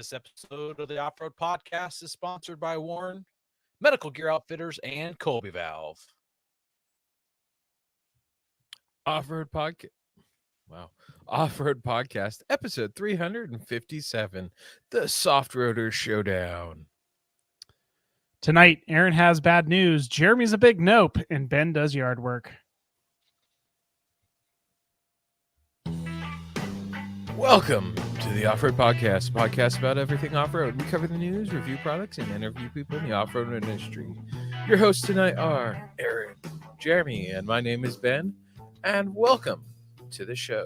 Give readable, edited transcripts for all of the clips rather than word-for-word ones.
This episode of the Off-Road Podcast is sponsored by Warren, Medical Gear Outfitters, and Colby Valve. Off-Road Podcast. Wow. Off-Road Podcast, episode 357, the Soft Roader Showdown. Tonight, Aaron has bad news. Jeremy's a big nope, and Ben does yard work. Welcome to the Off-Road Podcast, a podcast about everything off-road. We cover the news, review products, and interview people in the off-road industry. Your hosts tonight are Aaron, Jeremy, and my name is Ben, and welcome to the show.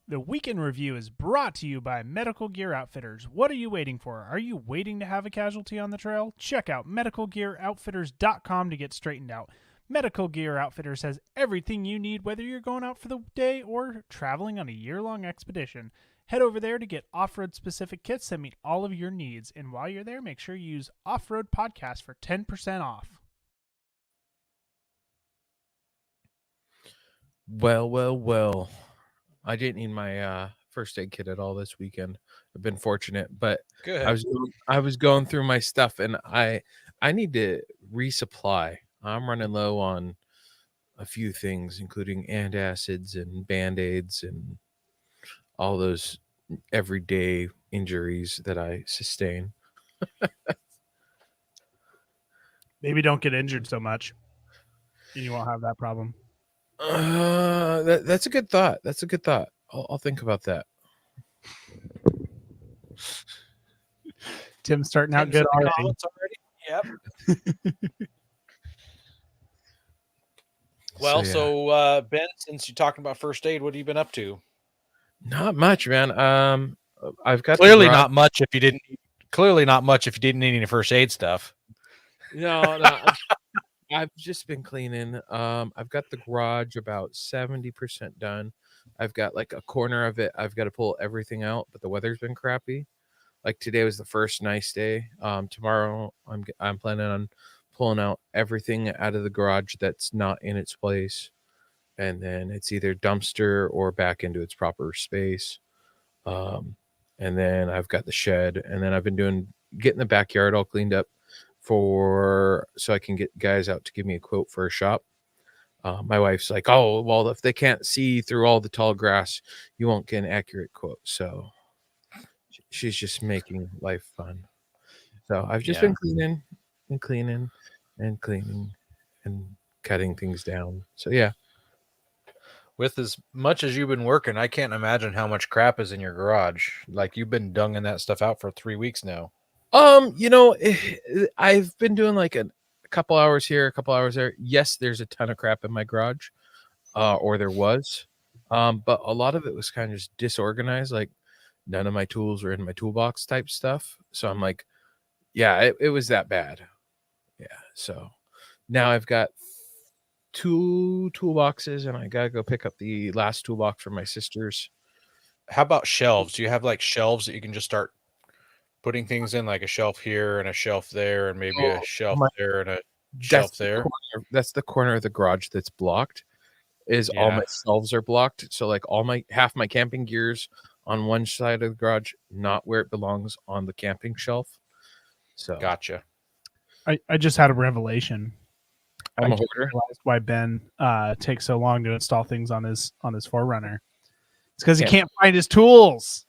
The Weekend Review is brought to you by Medical Gear Outfitters. What are you waiting for? Are you waiting to have a casualty on the trail? Check out medicalgearoutfitters.com to get straightened out. Medical Gear Outfitters has everything you need, whether you're going out for the day or traveling on a year-long expedition. Head over there to get off-road specific kits that meet all of your needs. And while you're there, make sure you use Off-Road Podcast for 10% off. Well. I didn't need my first aid kit at all this weekend. I've been fortunate, but Good. I was going through my stuff, and I need to resupply. I'm running low on a few things, including antacids and Band-Aids and all those everyday injuries that I sustain. Maybe don't get injured so much, and you won't have that problem. That's a good thought. I'll think about that. Tim's starting out good already. Yep. Well, so Ben, since you're talking about first aid, what have you been up to? Not much, man. I've got Clearly not much if you didn't need any first aid stuff. No. I've just been cleaning. I've got the garage about 70% done. I've got like a corner of it. I've got to pull everything out, but the weather's been crappy. Like today was the first nice day. Tomorrow I'm planning on pulling out everything out of the garage that's not in its place, and then it's either dumpster or back into its proper space. And then I've got the shed, and then I've been getting the backyard all cleaned up so I can get guys out to give me a quote for a shop. My wife's like, oh, well, if they can't see through all the tall grass, you won't get an accurate quote. So she's just making life fun. So I've just been cleaning and cutting things down. So yeah. With as much as you've been working, I can't imagine how much crap is in your garage. Like you've been dunging that stuff out for 3 weeks now. I've been doing like a couple hours here, a couple hours there. Yes, there's a ton of crap in my garage, or there was, but a lot of it was kind of just disorganized. Like none of my tools were in my toolbox type stuff. So I'm like, yeah, it was that bad. Yeah. So now I've got 2 toolboxes, and I gotta go pick up the last toolbox from my sister's. How about shelves? Do you have like shelves that you can just start putting things in, like a shelf here and a shelf there and maybe a shelf there and a shelf there? That's the corner of the garage that's blocked. All my shelves are blocked. So like half my camping gear's on one side of the garage, not where it belongs on the camping shelf. So gotcha. I just had a revelation. I realized why Ben takes so long to install things on his 4Runner. It's because he can't find his tools.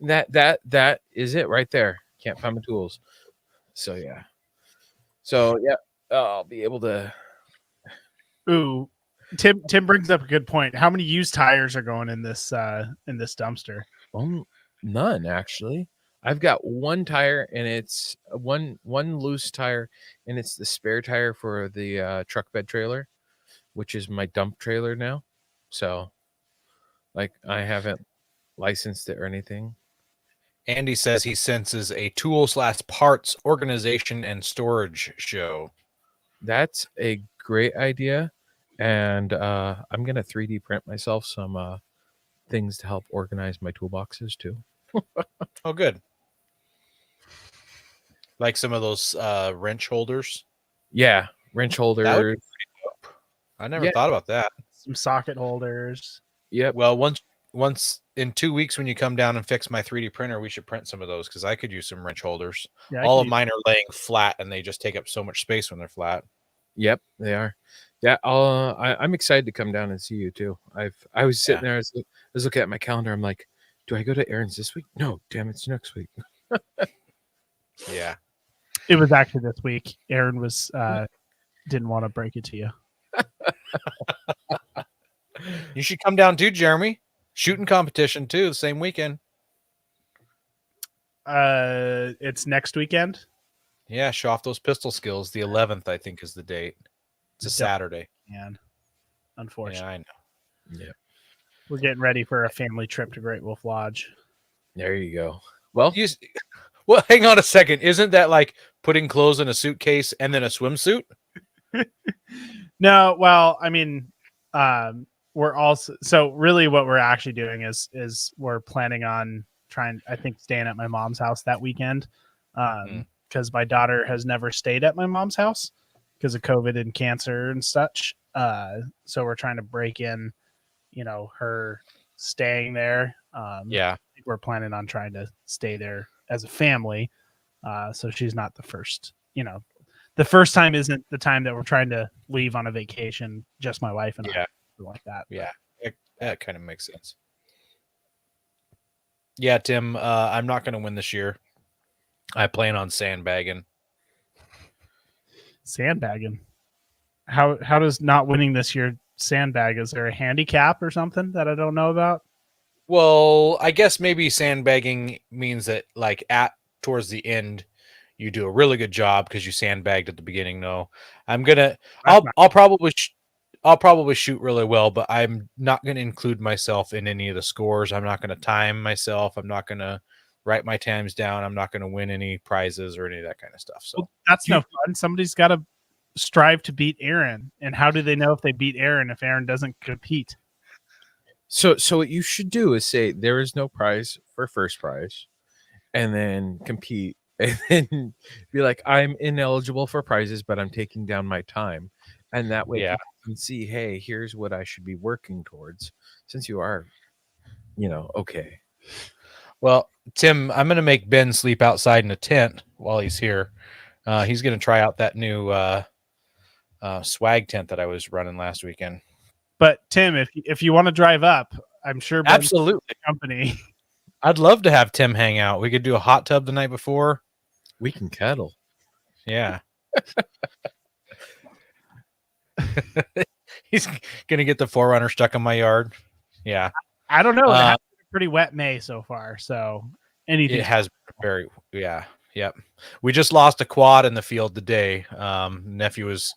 That is it right there. Can't find my tools. So yeah. I'll be able to. Ooh, Tim brings up a good point. How many used tires are going in this dumpster? Well, none actually. I've got one tire, and it's one loose tire, and it's the spare tire for the truck bed trailer, which is my dump trailer now. So, like, I haven't licensed it or anything. Andy says he senses a tool/parts organization and storage show. That's a great idea, and I'm gonna 3D print myself some things to help organize my toolboxes too. Oh, good. Like some of those wrench holders. Yeah, wrench holders. I never thought about that. Some socket holders. Yep. Well, once in 2 weeks when you come down and fix my 3D printer, we should print some of those because I could use some wrench holders. Yeah, all of mine are laying flat, and they just take up so much space when they're flat. Yep, they are. Yeah, I'm excited to come down and see you too. I was sitting there, I was looking at my calendar. I'm like, do I go to Aaron's this week? No, damn, it's next week. Yeah, it was actually this week. Aaron was didn't want to break it to you. You should come down too, Jeremy. Shooting competition too, the same weekend. It's next weekend. Yeah, show off those pistol skills. The 11th, I think, is the date. It's a Saturday. And unfortunately, yeah, I know. Yeah, we're getting ready for a family trip to Great Wolf Lodge. There you go. Well, well, hang on a second. Isn't that like putting clothes in a suitcase and then a swimsuit? No, well, I mean, we're also really what we're actually doing is we're planning on I think staying at my mom's house that weekend, because my daughter has never stayed at my mom's house because of COVID and cancer and such. So we're trying to break in, her staying there. Yeah, we're planning on trying to stay there as a family, so she's not the first. The first time isn't the time that we're trying to leave on a vacation, just my wife and I, like that. Yeah, that kind of makes sense. Yeah, Tim, I'm not going to win this year. I plan on sandbagging. Sandbagging? How does not winning this year sandbag? Is there a handicap or something that I don't know about? Well, I guess maybe sandbagging means that like towards the end, you do a really good job because you sandbagged at the beginning. No, I'll probably shoot really well, but I'm not going to include myself in any of the scores. I'm not going to time myself. I'm not going to write my times down. I'm not going to win any prizes or any of that kind of stuff. So that's no fun. Somebody's got to strive to beat Aaron. And how do they know if they beat Aaron if Aaron doesn't compete? So what you should do is say there is no prize for first prize, and then compete, and then be like, I'm ineligible for prizes, but I'm taking down my time, and that way you can see, hey, here's what I should be working towards. Since you are, okay. Well, Tim, I'm going to make Ben sleep outside in a tent while he's here. He's going to try out that new swag tent that I was running last weekend. But Tim, if you want to drive up, I'm sure Ben's absolutely company. I'd love to have Tim hang out. We could do a hot tub the night before. We can cuddle. Yeah. He's gonna get the 4Runner stuck in my yard. Yeah. I don't know. It has been a pretty wet May so far, so anything. It has Yep. We just lost a quad in the field today. Nephew was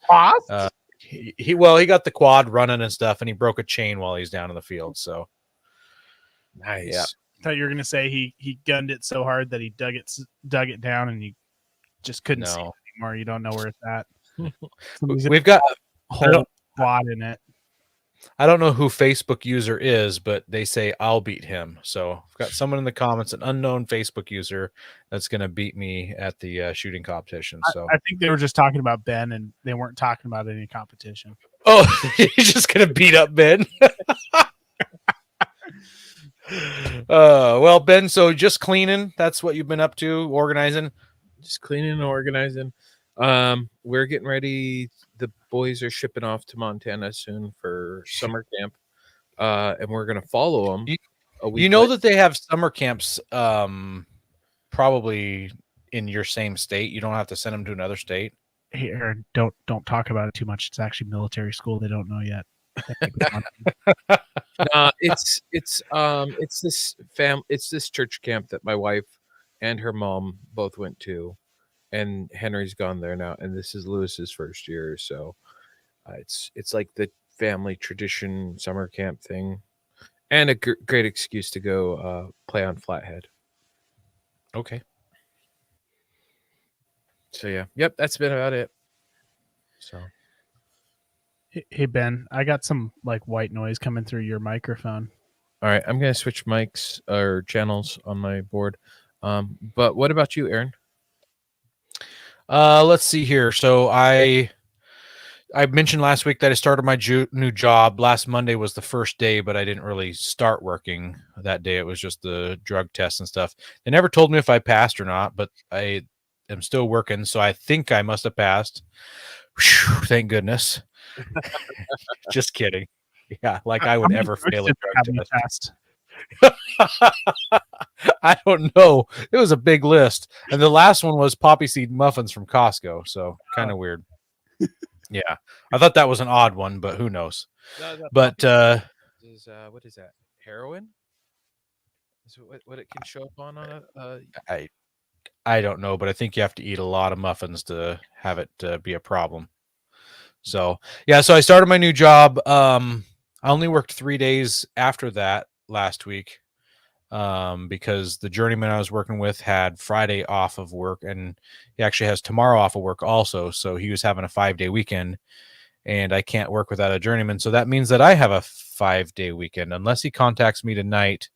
he got the quad running and stuff, and he broke a chain while he's down in the field. So nice. Yeah. I thought you were gonna say he gunned it so hard that he dug it down, and you just couldn't see it anymore. You don't know where it's at. We've got a whole quad in it. I don't know who Facebook user is, but they say I'll beat him. So I've got someone in the comments, an unknown Facebook user, that's going to beat me at the shooting competition. So I think they were just talking about Ben, and they weren't talking about any competition. Oh, he's just going to beat up Ben. Well, Ben, so just cleaning. That's what you've been up to, organizing. Just cleaning and organizing. We're getting ready. The boys are shipping off to Montana soon for summer camp, and we're gonna follow them. You know that they have summer camps, probably in your same state. You don't have to send them to another state. Hey, Aaron, don't talk about it too much. It's actually military school. They don't know yet. It's this church camp that my wife and her mom both went to. And Henry's gone there now, and this is Lewis's first year, so it's like the family tradition summer camp thing, and a great excuse to go play on Flathead. Okay. So yeah, yep, that's been about it. So, hey Ben, I got some like white noise coming through your microphone. All right, I'm gonna switch mics or channels on my board. But what about you, Aaron? Let's see here. So I I mentioned last week that I started my new job. Last Monday was the first day, but I didn't really start working that day. It was just the drug test and stuff. They never told me if I passed or not, but I am still working, so I think I must have passed. Whew, thank goodness. Just kidding. Yeah, like I How would many ever fail a drugs have you drug passed? test. I don't know. It was a big list. And the last one was poppy seed muffins from Costco, so kind of weird. Yeah. I thought that was an odd one, but who knows. The But is what is that? Heroin? Is it what it can show up on a I don't know, but I think you have to eat a lot of muffins to have it be a problem. So yeah, so I started my new job. I only worked 3 days after that last week, because the journeyman I was working with had Friday off of work, and he actually has tomorrow off of work also. So he was having a 5-day weekend, and I can't work without a journeyman. So that means that I have a 5-day weekend unless he contacts me tonight.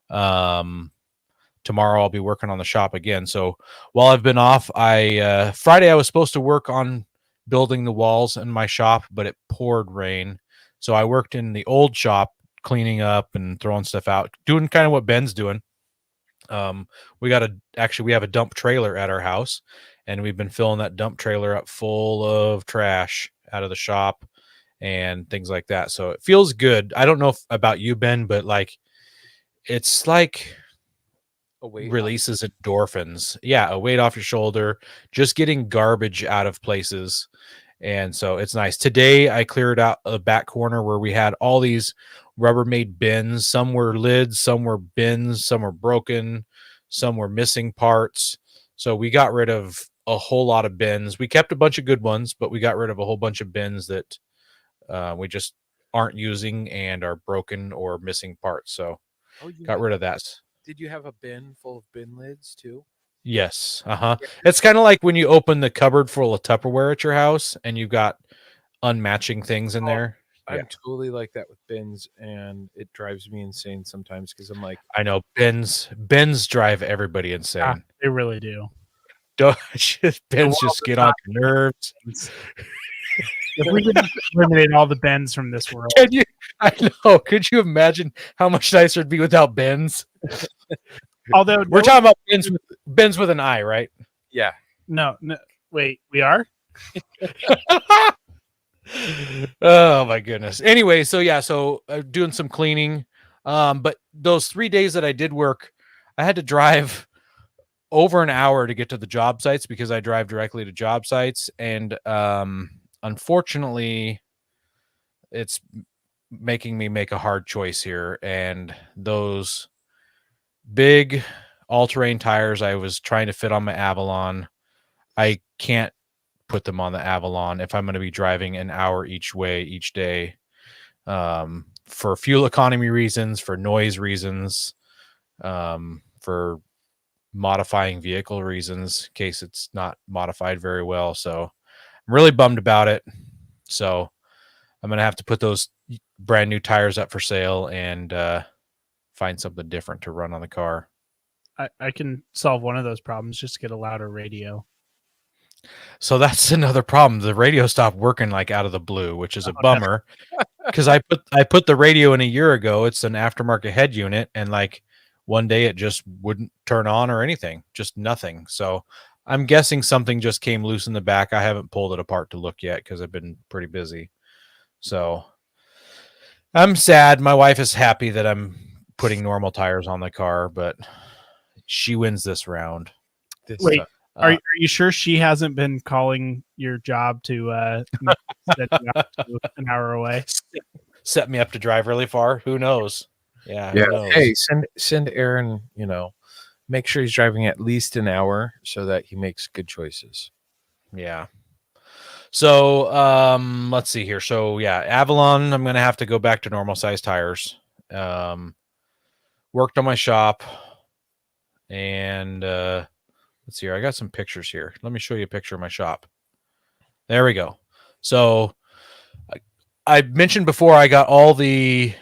Tomorrow I'll be working on the shop again. So while I've been off, Friday I was supposed to work on building the walls in my shop, but it poured rain. So I worked in the old shop cleaning up and throwing stuff out, doing kind of what Ben's doing. We have a dump trailer at our house, and we've been filling that dump trailer up full of trash out of the shop and things like that. So it feels good. I don't know about you, Ben, but like it's like releases endorphins. Yeah, a weight off your shoulder, just getting garbage out of places. And so it's nice. Today I cleared out a back corner where we had all these Rubbermaid bins. Some were lids, some were bins, some were broken, some were missing parts. So we got rid of a whole lot of bins. We kept a bunch of good ones, but we got rid of a whole bunch of bins that we just aren't using and are broken or missing parts. So got rid of that. Did you have a bin full of bin lids too? Yes. Uh-huh. It's kind of like when you open the cupboard full of Tupperware at your house and you've got unmatching things in there. I'm totally like that with bins, and it drives me insane sometimes because I'm like, I know bins drive everybody insane. Yeah, they really do. Bins just get on your nerves. If we could just eliminate all the bends from this world. I know. Could you imagine how much nicer it'd be without bins? Although we're talking about bins with an I, right? Yeah. No, wait, we are? Oh my goodness. Anyway, so doing some cleaning. But those 3 days that I did work, I had to drive over an hour to get to the job sites because I drive directly to job sites. And unfortunately, it's making me make a hard choice here. And those big all-terrain tires I was trying to fit on my Avalon, I can't put them on the Avalon if I'm going to be driving an hour each way each day, for fuel economy reasons, for noise reasons, for modifying vehicle reasons in case it's not modified very well. So I'm really bummed about it. So I'm going to have to put those brand new tires up for sale and find something different to run on the car. I can solve one of those problems. Just get a louder radio. So that's another problem. The radio stopped working like out of the blue, which is a bummer because I put the radio in a year ago. It's an aftermarket head unit, and like one day it just wouldn't turn on or anything, just nothing. So I'm guessing something just came loose in the back. I haven't pulled it apart to look yet because I've been pretty busy. So I'm sad. My wife is happy that I'm putting normal tires on the car, but she wins this round. Wait. Are you sure she hasn't been calling your job to set you up to an hour away? Set me up to drive really far? Who knows? Yeah. Yeah. Who knows? Hey, send Aaron, make sure he's driving at least an hour so that he makes good choices. Yeah. So let's see here. So yeah, Avalon, I'm gonna have to go back to normal size tires. Worked on my shop, and let's see here. I got some pictures here. Let me show you a picture of my shop. There we go. So I mentioned before I got all the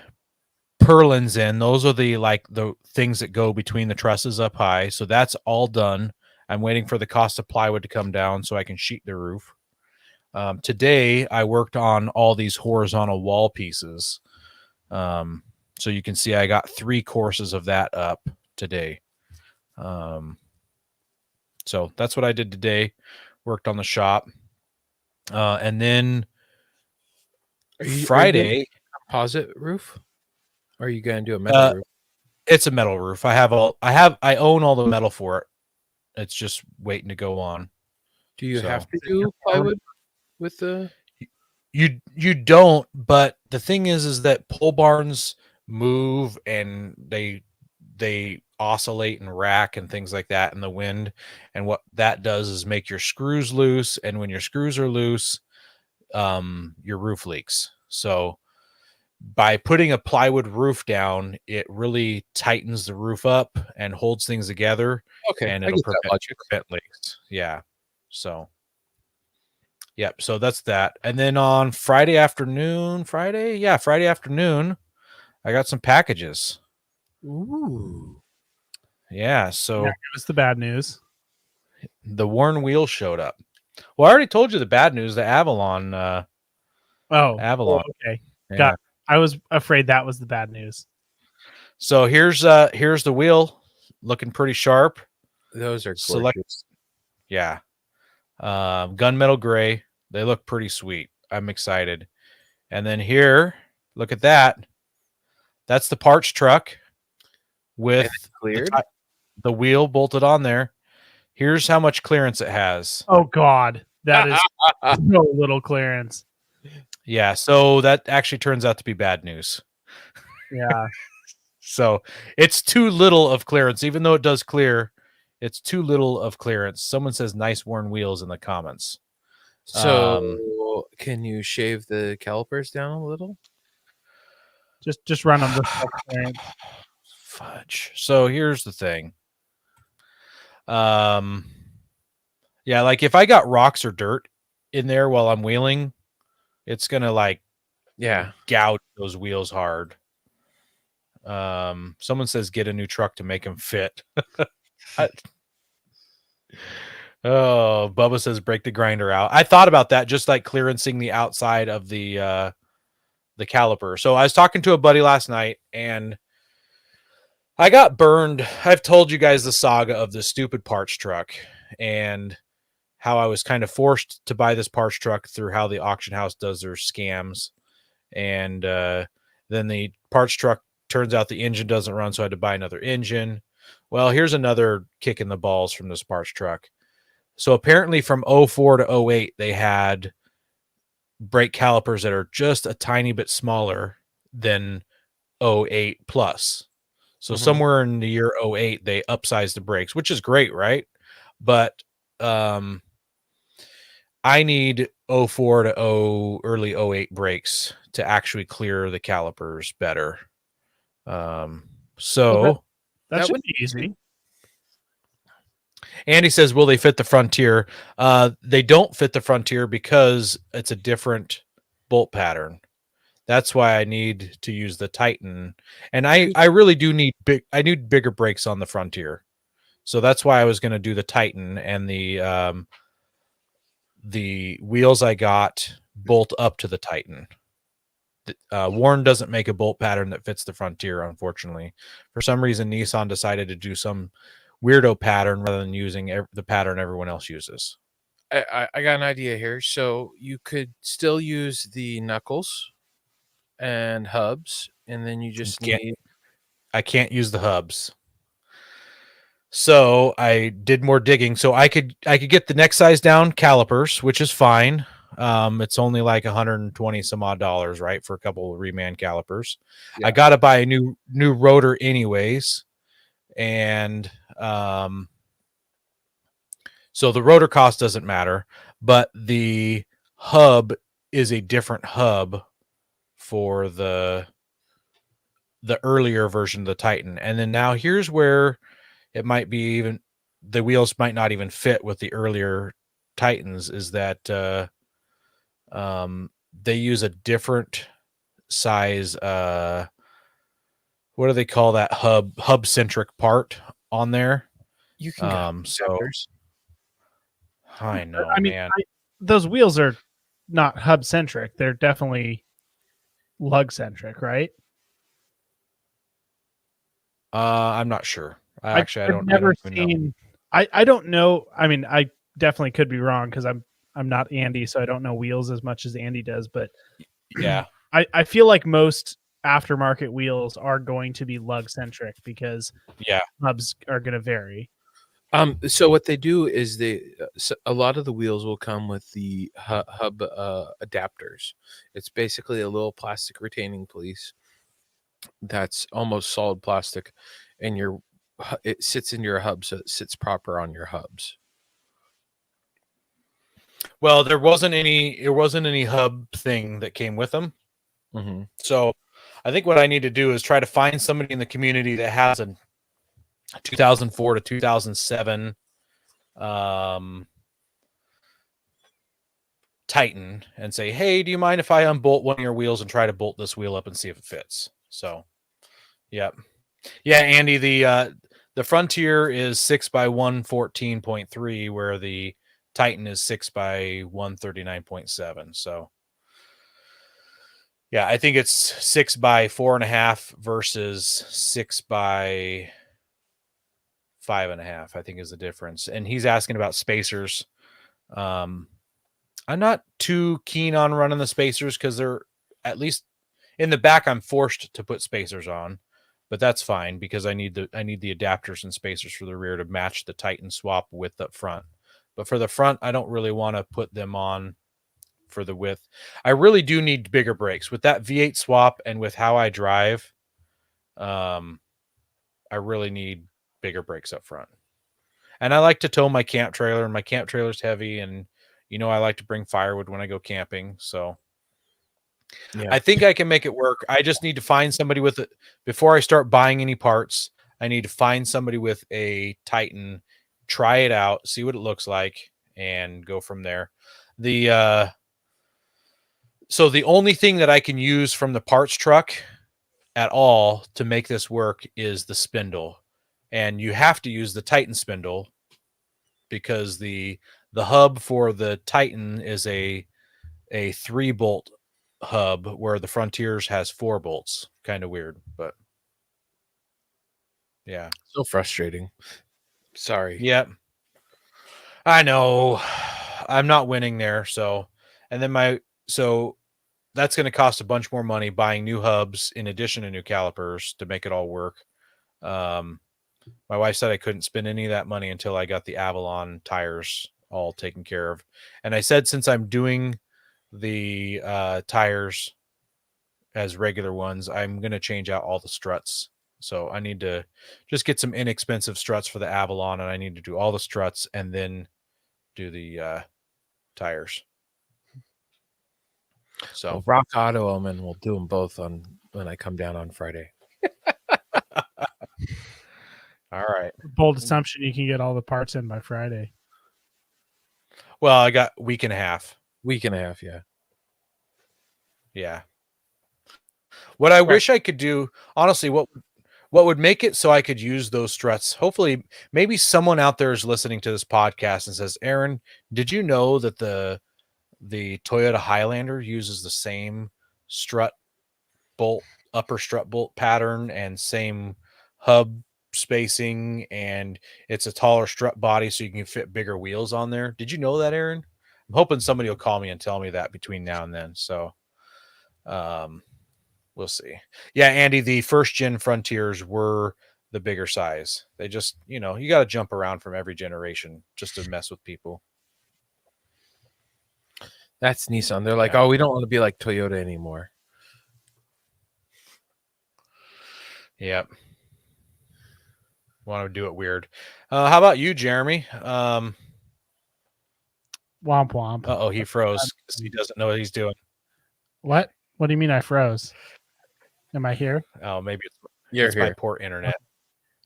purlins in. Those are the things that go between the trusses up high. So that's all done. I'm waiting for the cost of plywood to come down so I can sheet the roof. Today, I worked on all these horizontal wall pieces. So you can see I got 3 courses of that up today. So that's what I did today. Worked on the shop. And then Friday, composite roof? Or are you going to do a metal roof? it's a metal roof. I own all the metal for it. It's just waiting to go on. Do you have to do plywood with the? You don't, but the thing is that pole barns move and they oscillate and rack and things like that in the wind, and what that does is make your screws loose, and when your screws are loose, your roof leaks. So by putting a plywood roof down, it really tightens the roof up and holds things together. Okay, And I it'll get that prevent leaks. Yeah. So yep. So that's that. And then on Friday afternoon, I got some packages. Ooh. Yeah. So Give us the bad news. the worn wheel showed up. Well, I already told you the bad news. The Avalon. Avalon. Okay. Yeah. I was afraid that was the bad news. So here's the wheel, looking pretty sharp. Those are gorgeous. Yeah. Gunmetal gray. They look pretty sweet. I'm excited. And then here, look at that. That's the parts truck with the wheel bolted on there. Here's how much clearance it has. Oh God, that is no little clearance. Yeah, so that actually turns out to be bad news. Yeah. So it's too little of clearance, even though it does clear. It's too little of clearance. Someone says nice worn wheels in the comments. So can you shave the calipers down a little? Just run them with fudge. So here's the thing. Yeah, like if I got rocks or dirt in there while I'm wheeling, it's gonna gouge those wheels hard. Someone says get a new truck to make them fit. Oh, Bubba says break the grinder out. I thought about that, just like clearancing the outside of the caliper. So I was talking to a buddy last night and I got burned. I've told you guys the saga of the stupid parts truck and how I was kind of forced to buy this parts truck through how the auction house does their scams. And then the parts truck turns out the engine doesn't run, so I had to buy another engine. Well, here's another kick in the balls from this parts truck. So apparently from 04 to 08, they had brake calipers that are just a tiny bit smaller than 08 plus. So somewhere in the year 08, they upsized the brakes, which is great, right? But I need 04 to early 08 brakes to actually clear the calipers better. So that should be easy. Andy says, will they fit the Frontier? They don't fit the Frontier because it's a different bolt pattern. That's why I need to use the Titan. And I really do need bigger brakes on the Frontier. So that's why I was going to do the Titan, and the wheels I got bolt up to the Titan. Warren doesn't make a bolt pattern that fits the Frontier, unfortunately. For some reason, Nissan decided to do some weirdo pattern rather than using the pattern everyone else uses. I got an idea here. So you could still use the knuckles and hubs, and then you just I can't use the hubs. So I did more digging. So I could get the next size down calipers, which is fine. It's only like 120 some odd dollars, right, for a couple of reman calipers. Yeah. I got to buy a new rotor anyways, and so the rotor cost doesn't matter, but the hub is a different hub for the earlier version of the Titan. And then now here's where it might be even the wheels might not even fit with the earlier Titans, is that they use a different size what do they call that hub centric part on there. You can so I know, I mean, man. those wheels are not hub centric. They're definitely lug centric, right? I'm not sure. I I've I never don't even know. seen. I don't know. I mean, I definitely could be wrong because I'm not Andy, so I don't know wheels as much as Andy does. But Yeah. I feel like most aftermarket wheels are going to be lug centric because Yeah. hubs are going to vary. So what they do is a lot of the wheels will come with the hub adapters. It's basically a little plastic retaining piece that's almost solid plastic, and it sits in your hub, so it sits proper on your hubs. Well, there wasn't any hub thing that came with them. Mm-hmm. So I think what I need to do is try to find somebody in the community that has a 2004 to 2007 Titan and say, hey, do you mind if I unbolt one of your wheels and try to bolt this wheel up and see if it fits? So, yeah. Yeah, Andy, the Frontier is 6 by 114.3, where the Titan is 6 by 139.7. So, yeah, I think it's 6 by 4.5 versus 6 by 5.5, I think is the difference. And he's asking about spacers. I'm not too keen on running the spacers because they're, at least in the back, I'm forced to put spacers on, but that's fine because I need the adapters and spacers for the rear to match the Titan swap width up front. But for the front, I don't really want to put them on for the width. I really do need bigger brakes with that V8 swap and with how I drive. I really need bigger brakes up front. And I like to tow my camp trailer, and my camp trailer's heavy, and I like to bring firewood when I go camping. So Yeah. I think I can make it work. I just need to find somebody with it before I start buying any parts. I need to find somebody with a Titan, try it out, see what it looks like, and go from there. So the only thing that I can use from the parts truck at all to make this work is the spindle. And you have to use the Titan spindle because the hub for the Titan is a 3-bolt hub where the Frontiers has 4 bolts. Kind of weird, but yeah. So frustrating. Sorry. Yep. I know. I'm not winning there, so and then so that's going to cost a bunch more money buying new hubs in addition to new calipers to make it all work. My wife said I couldn't spend any of that money until I got the Avalon tires all taken care of. And I said, since I'm doing the tires as regular ones, I'm going to change out all the struts. So I need to just get some inexpensive struts for the Avalon, and I need to do all the struts and then do the tires. So Well, Rock Auto Omen will do them both when I come down on Friday. all right. Bold assumption you can get all the parts in by Friday. Well, I got a week and a half. Week and a half, yeah. Yeah. What I wish I could do, honestly, what would make it so I could use those struts? Hopefully, maybe someone out there is listening to this podcast and says, "Aaron, did you know that the Toyota Highlander uses the same strut bolt, upper strut bolt pattern and same hub spacing, and it's a taller strut body so you can fit bigger wheels on there? Did you know that, Aaron?" I'm hoping somebody will call me and tell me that between now and then. So, we'll see. Yeah, Andy, the first gen Frontiers were the bigger size. They just, you got to jump around from every generation just to mess with people. That's Nissan. They're like, Yeah. oh, we don't want to be like Toyota anymore. Yep. Want to do it weird. How about you, Jeremy? Womp womp. Uh-oh, he froze because he doesn't know what he's doing. What? What do you mean I froze? Am I here? Oh, maybe You're it's here. my poor internet.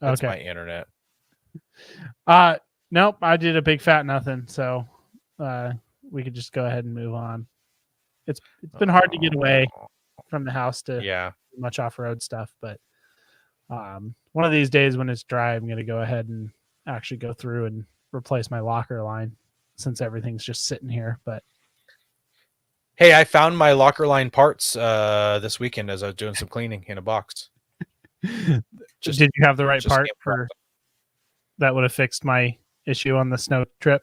That's Okay. my internet. Nope. I did a big fat nothing. So, we could just go ahead and move on. It's been hard to get away from the house to Yeah. do much off road stuff, but one of these days when it's dry, I'm going to go ahead and actually go through and replace my locker line since everything's just sitting here. But Hey, I found my locker line parts this weekend as I was doing some cleaning in a box. Did you have the right just part came for that? Would have fixed my issue on the snow trip.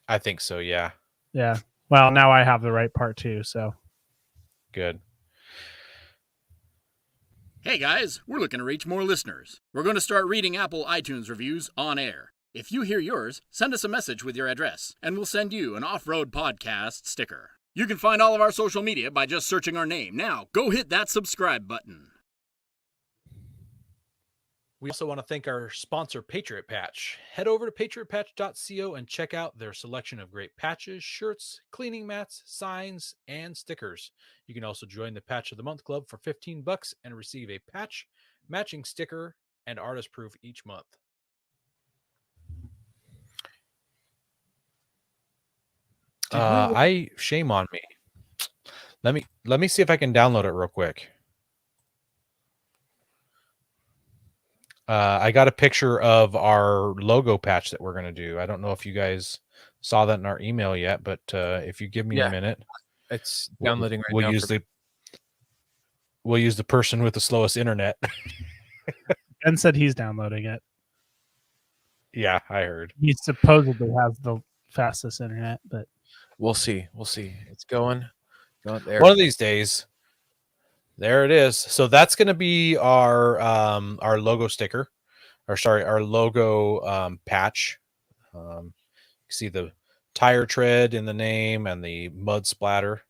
I think so, yeah. Yeah. Well, now I have the right part too. So Good. Hey guys, we're looking to reach more listeners. We're going to start reading Apple iTunes reviews on air. If you hear yours, send us a message with your address, and we'll send you an Off-Road Podcast sticker. You can find all of our social media by just searching our name. Now, go hit that subscribe button. We also want to thank our sponsor, Patriot Patch. Head over to patriotpatch.co and check out their selection of great patches, shirts, cleaning mats, signs, and stickers. You can also join the Patch of the Month Club for $15 and receive a patch, matching sticker, and artist proof each month. Shame on me. Let me see if I can download it real quick. I got a picture of our logo patch that we're going to do. I don't know if you guys saw that in our email yet, but if you give me a minute, it's downloading we'll use the person with the slowest internet. Ben said he's downloading it. Yeah, I heard. He supposedly has the fastest internet, but we'll see. It's going there. One of these days. There it is. So that's going to be our logo sticker, our logo patch. You see the tire tread in the name and the mud splatter.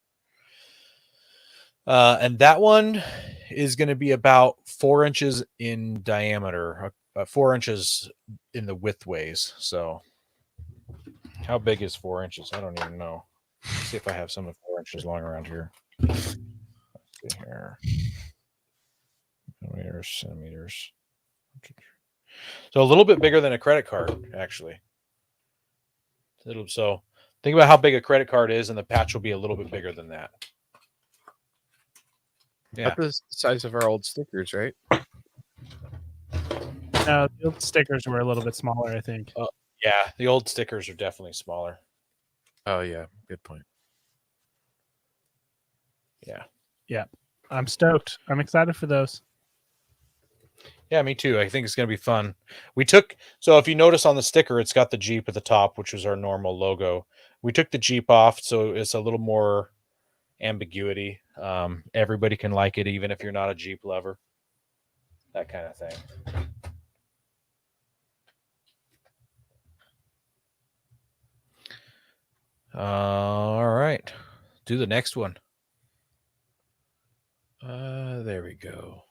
And that one is going to be about 4 inches in diameter, 4 inches in the widthways. So how big is 4 inches? I don't even know. Let's see if I have some of 4 inches long around here. Let's see here. Centimeters. So a little bit bigger than a credit card, actually. So think about how big a credit card is, and the patch will be a little bit bigger than that. Yeah. About the size of our old stickers, right? No, the old stickers were a little bit smaller, I think. Yeah, the old stickers are definitely smaller. Oh, yeah. Good point. Yeah. Yeah. I'm stoked. I'm excited for those. Yeah, me too. I think it's going to be fun. So if you notice on the sticker, it's got the Jeep at the top, which was our normal logo. We took the Jeep off, so it's a little more ambiguity. Everybody can like it, even if you're not a Jeep lover. That kind of thing. All right. Do the next one. There we go.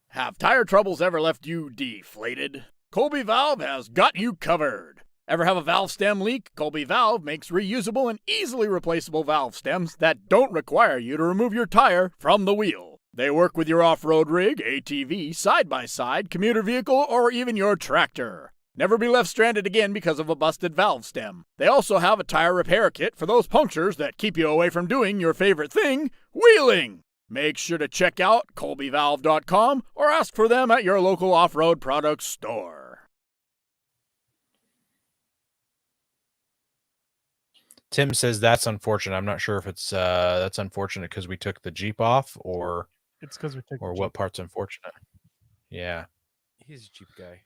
Have tire troubles ever left you deflated? Colby Valve has got you covered. Ever have a valve stem leak? Colby Valve makes reusable and easily replaceable valve stems that don't require you to remove your tire from the wheel. They work with your off-road rig, ATV, side-by-side, commuter vehicle, or even your tractor. Never be left stranded again because of a busted valve stem. They also have a tire repair kit for those punctures that keep you away from doing your favorite thing, wheeling. Make sure to check out colbyvalve.com or ask for them at your local off-road products store. Tim says that's unfortunate. I'm not sure if it's that's unfortunate because we took the Jeep off, or it's because we took or what part's unfortunate. Yeah, he's a Jeep guy.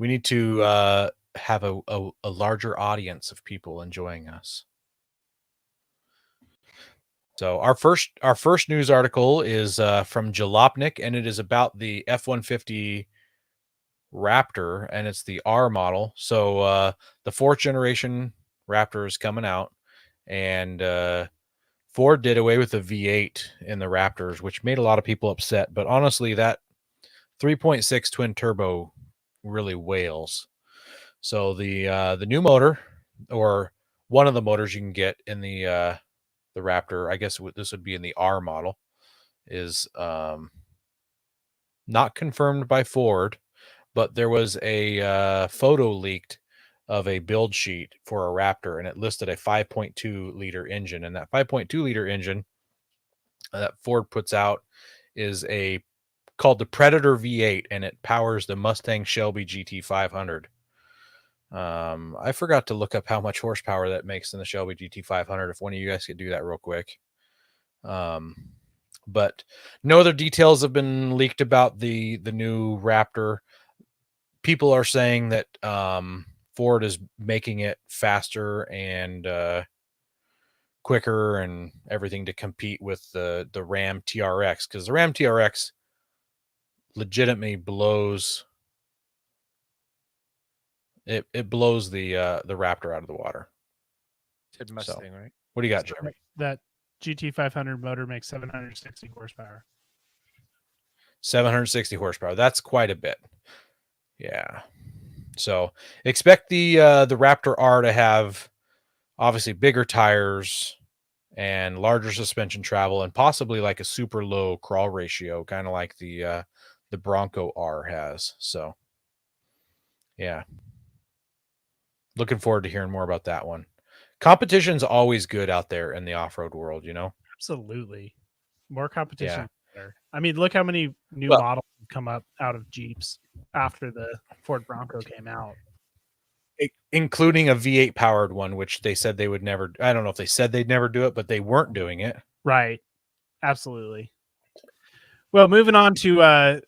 We need to have a larger audience of people enjoying us. So our first news article is from Jalopnik, and it is about the F-150 Raptor, and it's the R model. So the 4th generation Raptor is coming out, and Ford did away with the V8 in the Raptors, which made a lot of people upset. But honestly, that 3.6 twin turbo really wails. So the new motor, or one of the motors you can get in the Raptor, I guess this would be in the R model, is not confirmed by Ford, but there was a photo leaked of a build sheet for a Raptor, and it listed a 5.2 liter engine, and that 5.2 liter engine that Ford puts out is called the Predator V8, and it powers the Mustang Shelby GT500. I forgot to look up how much horsepower that makes in the Shelby GT500. If one of you guys could do that real quick. But no other details have been leaked about the new Raptor. People are saying that Ford is making it faster and quicker and everything to compete with the Ram TRX, because the Ram TRX legitimately blows it blows the Raptor out of the water. Said Mustang, right? What do you got, Jeremy? That GT500 motor makes 760 horsepower. 760 horsepower. That's quite a bit. Yeah. So expect the Raptor R to have obviously bigger tires and larger suspension travel, and possibly like a super low crawl ratio, kind of like the Bronco R has. So yeah. Looking forward to hearing more about that one. Competition's always good out there in the off-road world, you know? Absolutely. More competition. Yeah. Better. I mean, look how many new models have come up out of Jeeps after the Ford Bronco came out. Including a V8 powered one, which they said they would never. I don't know if they said they'd never do it, but they weren't doing it. Right. Absolutely. Well, moving on to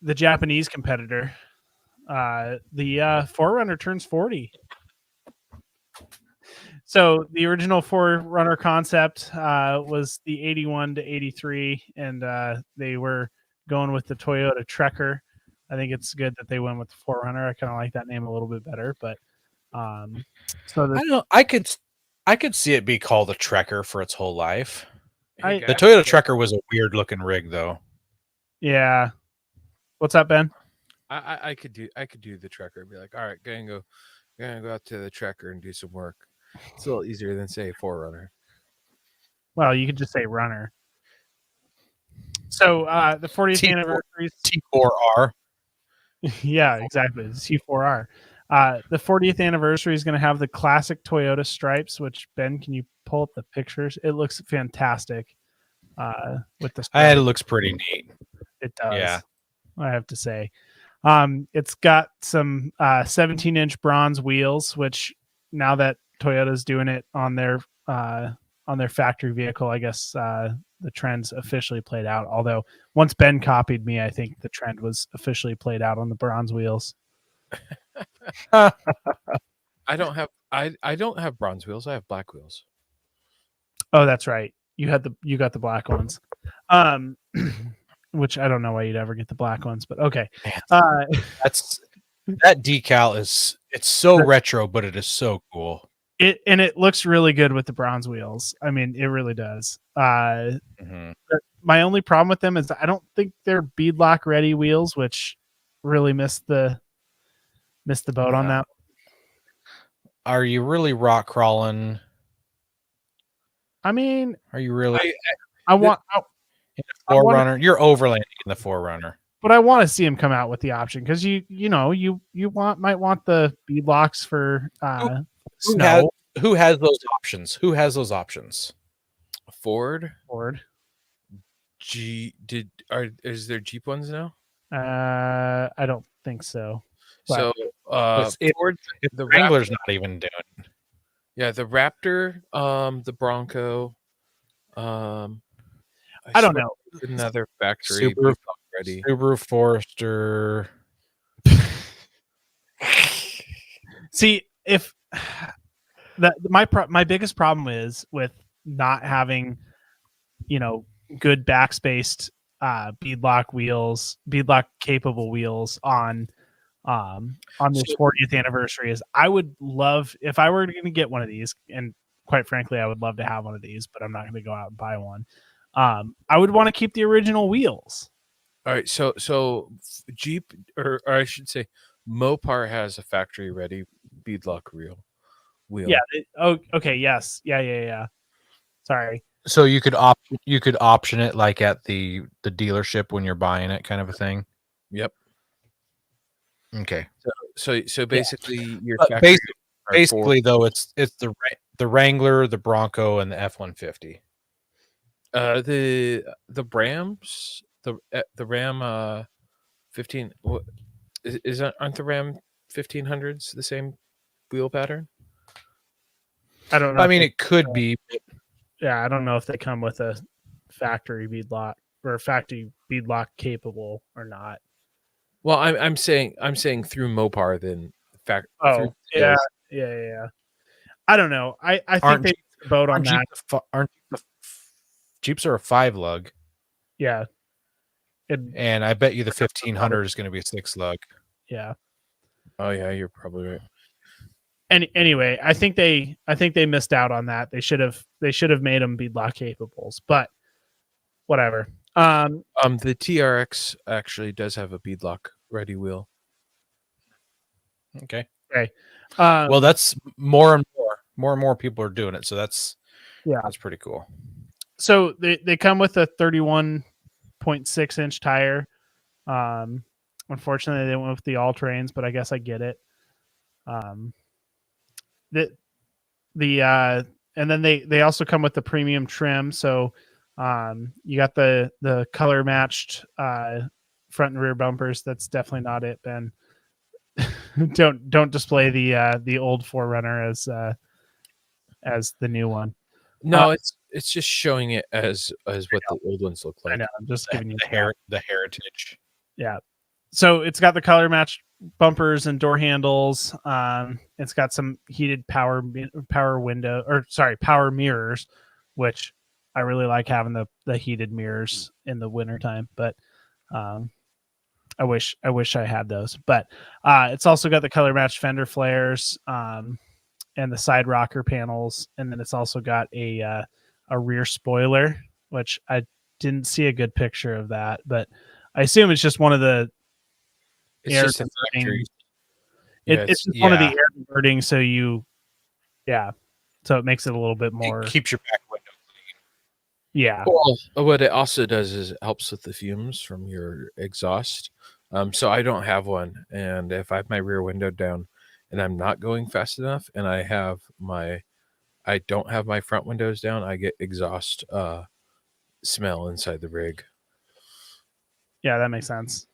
the Japanese competitor. The 4Runner turns 40. So the original 4Runner concept was the 81 to 83, and they were going with the Toyota Trekker. I think it's good that they went with the 4Runner. I kind of like that name a little bit better, but so I don't know. I could see it be called a Trekker for its whole life. Hey, The guys. Toyota Trekker was a weird looking rig, though. yeah. What's up, Ben? I could do the Trekker. Be like, all right, gonna go out to the Trekker and do some work. It's a little easier than say 4Runner. Well, you could just say runner. So the 40th anniversary T4R. Yeah, exactly. The C4R. The 40th anniversary is going to have the classic Toyota stripes, which, Ben, can you pull up the pictures? It looks fantastic with the stripes. It looks pretty neat. It does. Yeah. I have to say. It's got some 17-inch bronze wheels, which now that Toyota's doing it on their factory vehicle, I guess the trend's officially played out. Although once Ben copied me, I think the trend was officially played out on the bronze wheels. I don't have bronze wheels. I have black wheels. Oh, that's right. You got the black ones. Which I don't know why you'd ever get the black ones, but okay. That decal it's so retro, but it is so cool. It looks really good with the bronze wheels. I mean, it really does. My only problem with them is I don't think they're beadlock ready wheels, which really missed the boat on that. Are you really rock crawling? I mean, are you really? I want in the 4Runner. You're overlanding in the 4Runner, but I want to see him come out with the option because you might want the beadlocks for snow. Who has those options? Who has those options? Ford. Is there Jeep ones now? I don't think so. So Ford, the Wrangler's not even doing it. Yeah, the Raptor, the Bronco, I don't know. Another factory ready. Subaru Forester. See, if my biggest problem is with not having, good backspaced beadlock capable wheels on this 40th anniversary is I would love if I were going to get one of these, and quite frankly, I would love to have one of these, but I'm not going to go out and buy one. I would want to keep the original wheels. All right, so Jeep, or I should say, Mopar has a factory ready beadlock wheel. Yeah. Okay. Yes. Yeah. Sorry. So you could option it like at the dealership when you're buying it, kind of a thing. Yep. Okay. So basically, your basically though it's the Wrangler, the Bronco, and the F-150. The Rams, the Ram 15. What aren't the Ram 1500s the same wheel pattern? I don't know. I mean, it could be. Yeah, I don't know if they come with a factory beadlock or factory beadlock capable or not. Well, I'm saying through Mopar then through Oh, yeah, sales. yeah. I don't know. I think Aren't they Jeep- missed the boat on that. Aren't Jeeps are a 5-lug, Yeah. and I bet you the 1500 is going to be a 6-lug. Yeah. Oh yeah, you're probably right. And anyway, I think they missed out on that. They should have made them beadlock capables, but whatever. The TRX actually does have a beadlock ready wheel. Okay. Well, Well, that's more and more people are doing it, so that's pretty cool. so they come with a 31.6 inch tire. Unfortunately, they went with the all terrains, but I guess I get it. And then they also come with the premium trim. So you got the color matched front and rear bumpers. That's definitely not it, Ben. don't display the old 4Runner as the new one. No, it's just showing it as what the old ones look like. I know. I'm just giving you the heritage. Yeah. So it's got the color matched bumpers and door handles. It's got some heated power mirrors, which I really like having the heated mirrors in the wintertime, but I wish I had those. But it's also got the color matched fender flares and the side rocker panels, and then it's also got a rear spoiler, which I didn't see a good picture of that, but I assume it's just one of the It's air just a factory. it's just one of the air converting, so it makes it a little bit more. It keeps your back window clean. Yeah. Well, what it also does is it helps with the fumes from your exhaust. So I don't have one, and if I have my rear window down and I'm not going fast enough, and I don't have my front windows down, I get exhaust smell inside the rig. Yeah, that makes sense.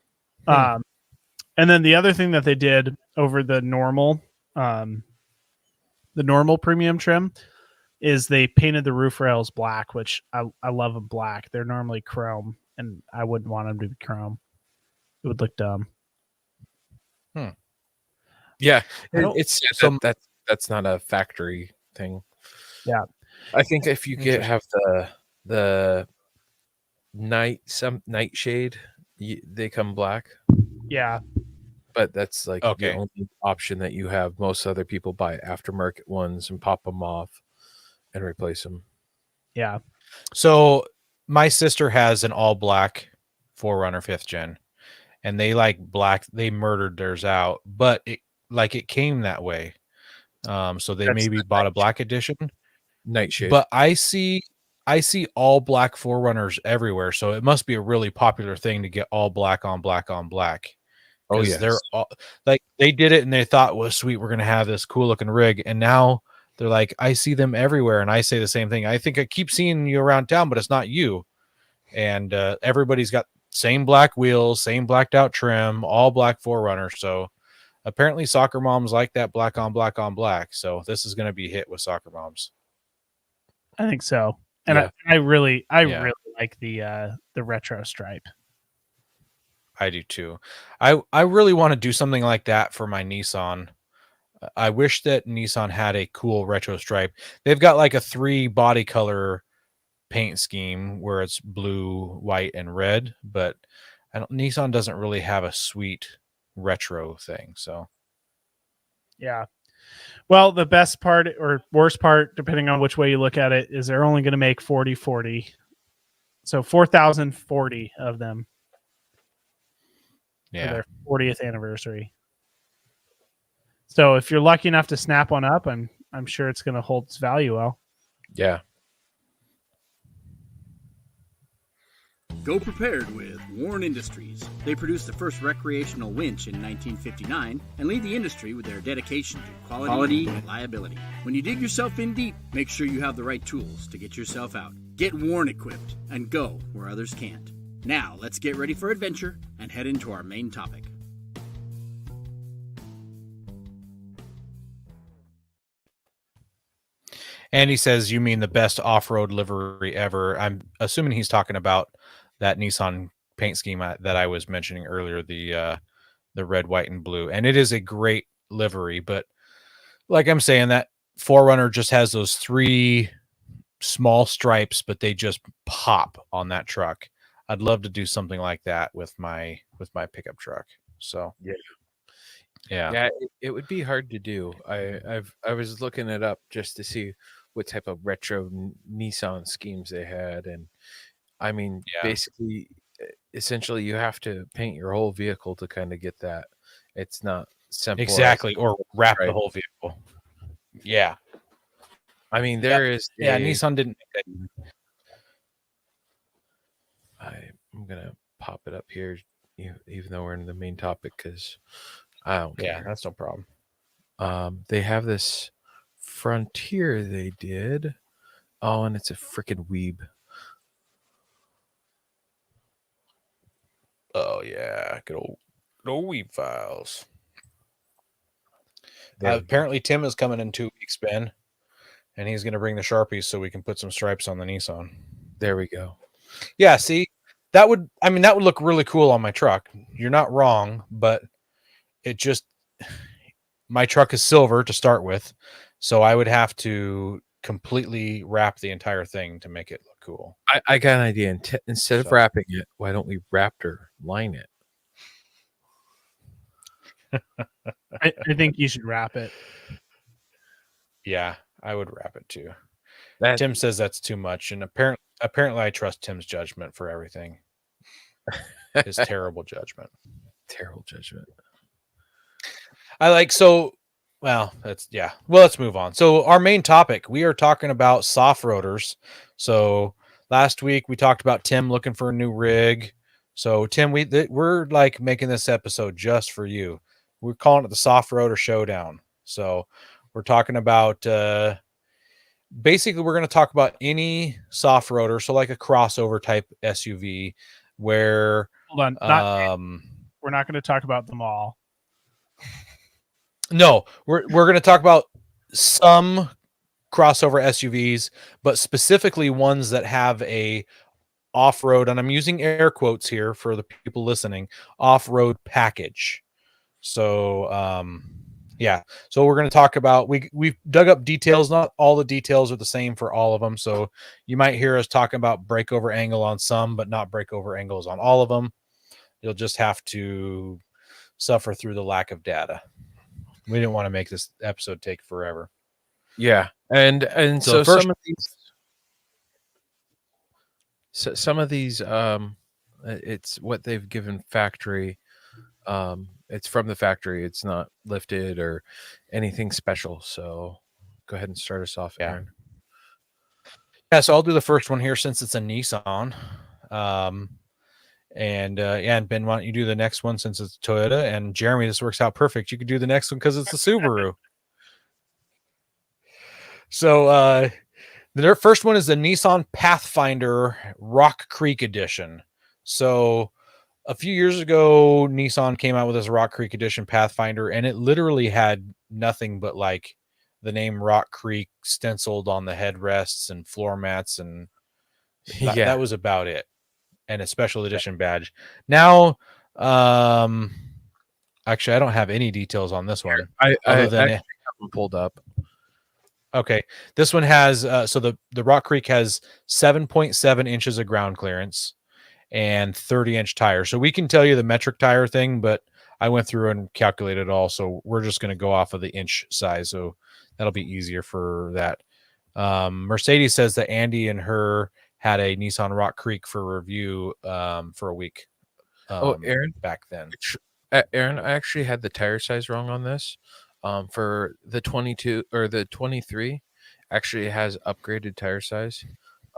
And then the other thing that they did over the normal premium trim is they painted the roof rails black, which I love them black. They're normally chrome, and I wouldn't want them to be chrome. It would look dumb. Yeah, it's that's not a factory thing. Yeah, I think if you have the nightshade, they come black. Yeah, but that's like okay. the only option that you have. Most other people buy aftermarket ones and pop them off and replace them. Yeah. So my sister has an all black 4Runner 5th gen, and they like black. They murdered theirs out, but it came that way. So they maybe bought a black edition. Nightshade. But I see all black 4Runners everywhere, so it must be a really popular thing to get all black on black on black. Oh yes. They're all, like, they did it and they thought, well, sweet, we're gonna have this cool looking rig, and now they're like, I see them everywhere, and I say the same thing. I think I keep seeing you around town, but it's not you. And everybody's got same black wheels, same blacked out trim, all black 4Runner. So apparently soccer moms like that black on black on black. So this is going to be hit with soccer moms. I think so. And I really like the retro stripe. I do too. I really want to do something like that for my Nissan. I wish that Nissan had a cool retro stripe. They've got like a 3 body color paint scheme where it's blue, white, and red, but Nissan doesn't really have a sweet retro thing. So yeah. Well, the best part or worst part, depending on which way you look at it, is they're only going to make 40. So 4,040 of them. For their 40th anniversary. So if you're lucky enough to snap one up, I'm sure it's going to hold its value well. Yeah. Go prepared with Warren Industries. They produced the first recreational winch in 1959 and lead the industry with their dedication to quality and reliability. When you dig yourself in deep, make sure you have the right tools to get yourself out. Get Warren equipped and go where others can't. Now, let's get ready for adventure and head into our main topic. And he says, "You mean the best off-road livery ever?" I'm assuming he's talking about that Nissan paint scheme that I was mentioning earlier, the red, white, and blue. And it is a great livery, but like I'm saying, that 4Runner just has those 3 small stripes, but they just pop on that truck. I'd love to do something like that with my pickup truck. So yeah. It would be hard to do. I was looking it up just to see what type of retro Nissan schemes they had, and I mean, basically, essentially, you have to paint your whole vehicle to kind of get that. It's not simple. Exactly, or wrap the whole vehicle. Yeah. I mean, there is. Nissan didn't make that. I'm gonna pop it up here, even though we're in the main topic, because I don't care. Yeah, that's no problem. They have this Frontier they did. Oh, and it's a freaking weeb. Oh yeah, good old weeb files. Apparently, Tim is coming in 2 weeks, Ben, and he's going to bring the Sharpies so we can put some stripes on the Nissan. There we go. Yeah, see, that would look really cool on my truck. You're not wrong, but it just, my truck is silver to start with, so I would have to completely wrap the entire thing to make it look cool. I got an idea. Instead of wrapping it, why don't we Raptor line it? I think you should wrap it. Yeah, I would wrap it too. Tim says that's too much, and apparently I trust Tim's judgment for everything. His terrible judgment. Terrible judgment. Well, let's move on. So our main topic, we are talking about soft rotors. So last week we talked about Tim looking for a new rig. So Tim, we're like making this episode just for you. We're calling it the Soft Rotor Showdown. So we're talking about basically we're going to talk about any soft rotor, so like a crossover type SUV where hold on, we're not going to talk about them all. No, we're going to talk about some crossover SUVs, but specifically ones that have a off-road, and I'm using air quotes here for the people listening, off-road package. So so we're going to talk about, we've dug up details. Not all the details are the same for all of them, so you might hear us talking about breakover angle on some, but not breakover angles on all of them. You'll just have to suffer through the lack of data. We didn't want to make this episode take forever. Yeah, and so some of these it's what they've given factory. It's from the factory. It's not lifted or anything special. So go ahead and start us off, Aaron. Yeah, so I'll do the first one here since it's a Nissan. And Ben, why don't you do the next one since it's Toyota? And Jeremy, this works out perfect. You could do the next one because it's a Subaru. So the first one is the Nissan Pathfinder Rock Creek Edition. So a few years ago, Nissan came out with this Rock Creek Edition Pathfinder, and it literally had nothing but like the name Rock Creek stenciled on the headrests and floor mats, and that was about it. And a special edition badge. Now, actually, I don't have any details on this one. I have them pulled up. Okay, this one has so the Rock Creek has 7.7 inches of ground clearance and 30-inch tire. So we can tell you the metric tire thing, but I went through and calculated it all, so we're just going to go off of the inch size. So that'll be easier for that. Mercedes says that Andy and her had a Nissan Rock Creek for review for a week. Aaron, back then. Aaron, I actually had the tire size wrong on this. For the 22 or the 23, actually has upgraded tire size.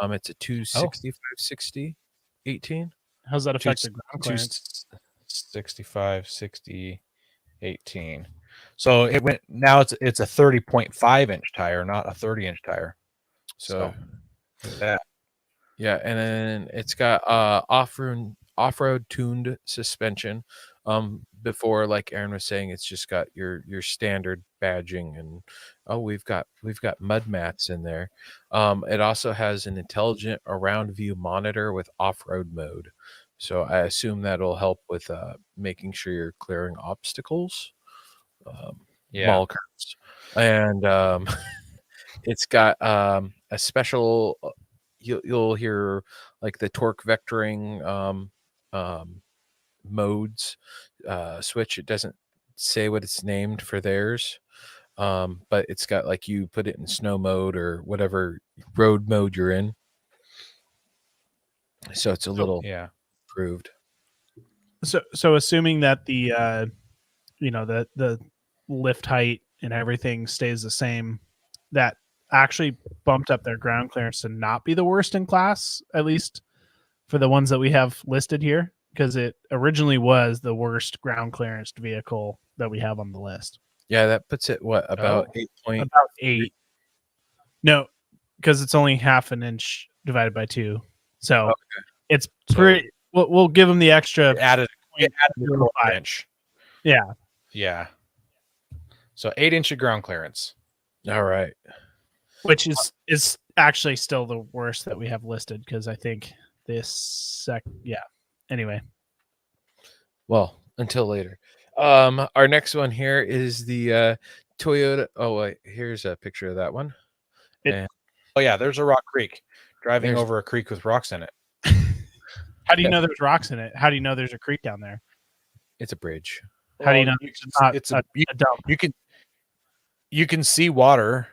It's a 265/60 18. How's that affect the ground clearance? 265/60 18. So it went, now it's a 30.5 inch tire, not a 30-inch tire. So that. Yeah, and then it's got off-road tuned suspension. Before, like Aaron was saying, it's just got your standard badging, and we've got mud mats in there. It also has an intelligent around view monitor with off-road mode, so I assume that'll help with making sure you're clearing obstacles. Mall carts. And it's got a special you'll hear like the torque vectoring modes switch. It doesn't say what it's named for theirs, but it's got like you put it in snow mode or whatever road mode you're in, so it's a little improved. So assuming that the the lift height and everything stays the same, that actually bumped up their ground clearance to not be the worst in class, at least for the ones that we have listed here, because it originally was the worst ground clearance vehicle that we have on the list. Yeah, that puts it about 8 point. About 8. No, because it's only half an inch divided by 2, so it's pretty. We'll give them the extra added an inch. Yeah. So 8-inch of ground clearance. All right. Which is actually still the worst that we have listed, because I think Anyway. Well, until later. Our next one here is the Toyota. Oh wait, here's a picture of that one. There's a rock creek. Driving over a creek with rocks in it. How do you know there's rocks in it? How do you know there's a creek down there? It's a bridge. How do you know it's a dump? You can see water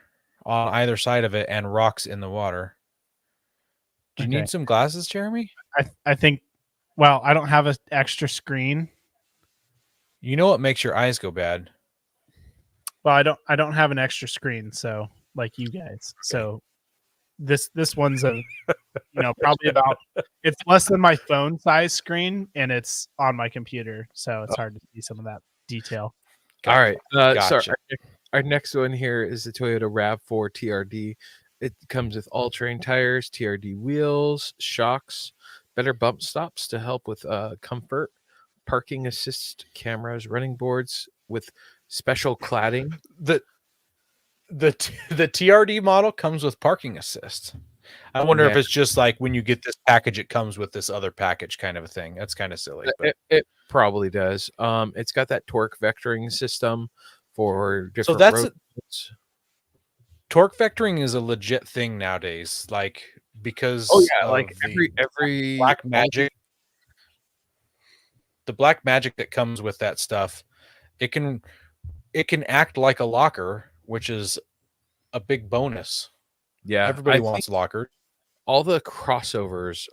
on either side of it and rocks in the water. Do you need some glasses, Jeremy? I think. Well, I don't have an extra screen. You know what makes your eyes go bad? Well, I don't have an extra screen, so like you guys. So this one's probably about, it's less than my phone size screen, and it's on my computer, so it's hard to see some of that detail. All right. Gotcha. So our next one here is the Toyota RAV4 TRD. It comes with all-terrain tires, TRD wheels, shocks, better bump stops to help with comfort, parking assist cameras, running boards with special cladding. The TRD model comes with parking assist. I wonder if it's just like when you get this package, it comes with this other package kind of a thing. That's kind of silly. But it probably does. It's got that torque vectoring system for different. So that's torque vectoring is a legit thing nowadays. Like because like every black magic, the black magic that comes with that stuff, it can act like a locker, which is a big bonus. Yeah, everybody wants lockers. All the crossovers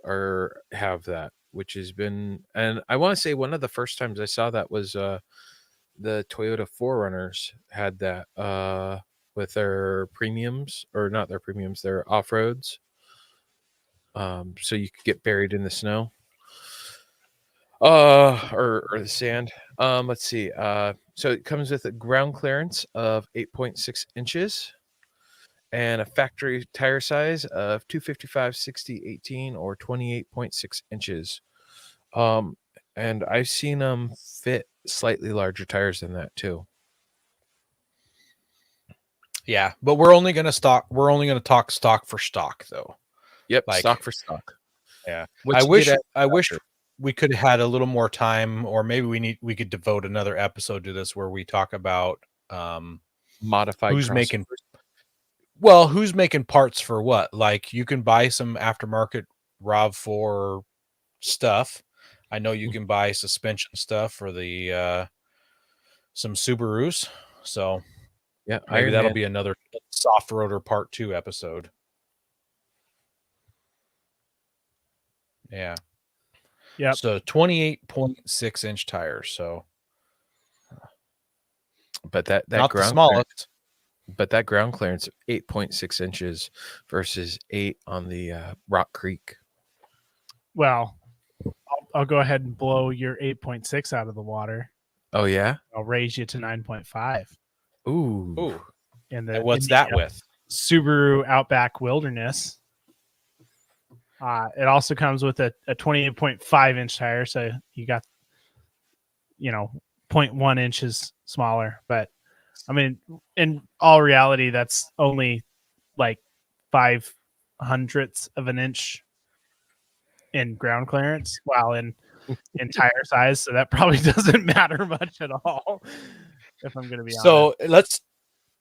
have that, which has been, and I want to say one of the first times I saw that was the Toyota 4Runners had that with their premiums, or not their premiums, their off-roads. So you could get buried in the snow. Or the sand. Let's see. So it comes with a ground clearance of 8.6 inches and a factory tire size of 255, 60, 18, or 28.6 inches. And I've seen them fit slightly larger tires than that too. Yeah, but we're only going to talk stock for stock though. Yep, like, stock for stock. Yeah. I wish we could have had a little more time, or maybe we could devote another episode to this where we talk about modified who's making parts for what. Like you can buy some aftermarket RAV4 stuff. I know you can buy suspension stuff for the some Subarus. So yeah, maybe that'll be another soft roader part 2 episode. Yeah. Yeah. So 28.6 inch tires. So, but that not ground the smallest. But that ground clearance 8.6 inches versus 8 on the Rock Creek. Well, I'll go ahead and blow your 8.6 out of the water. Oh yeah, I'll raise you to 9.5. Ooh. And what's that with? Subaru Outback Wilderness. It also comes with a 28.5 inch tire, so you got 0.1 inches smaller. But I mean, in all reality, that's only like 0.05 of an inch in ground clearance, while in tire size. So that probably doesn't matter much at all, if I'm going to be honest. So let's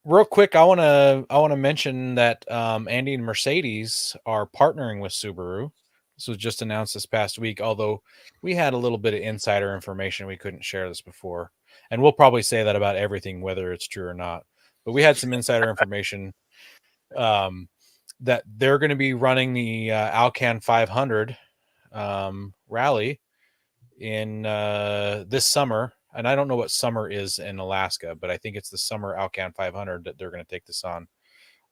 real quick. I want to mention that Andy and Mercedes are partnering with Subaru. This was just announced this past week, although we had a little bit of insider information. We couldn't share this before. And we'll probably say that about everything, whether it's true or not. But we had some insider information that they're going to be running the Alcan 500 rally in this summer. And I don't know what summer is in Alaska, but I think it's the summer Alcan 500 that they're going to take this on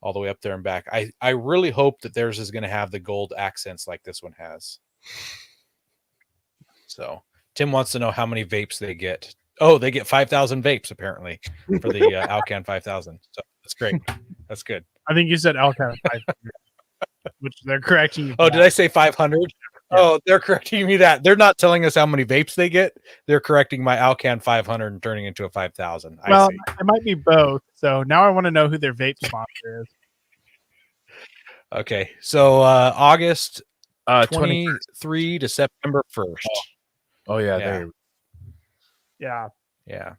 all the way up there and back. I really hope that theirs is going to have the gold accents like this one has. So Tim wants to know how many vapes they get. Oh, they get 5,000 vapes apparently for the Alcan 5,000. So that's great. That's good. I think you said Alcan 500, which they're correcting you. Oh, did I say 500? Yeah. Oh, they're correcting me that. They're not telling us how many vapes they get. They're correcting my Alcan 500 and turning into a 5,000. Well, it might be both. So now I want to know who their vape sponsor is. Okay. So August 23 to September 1st. Oh yeah. Yeah. Yeah.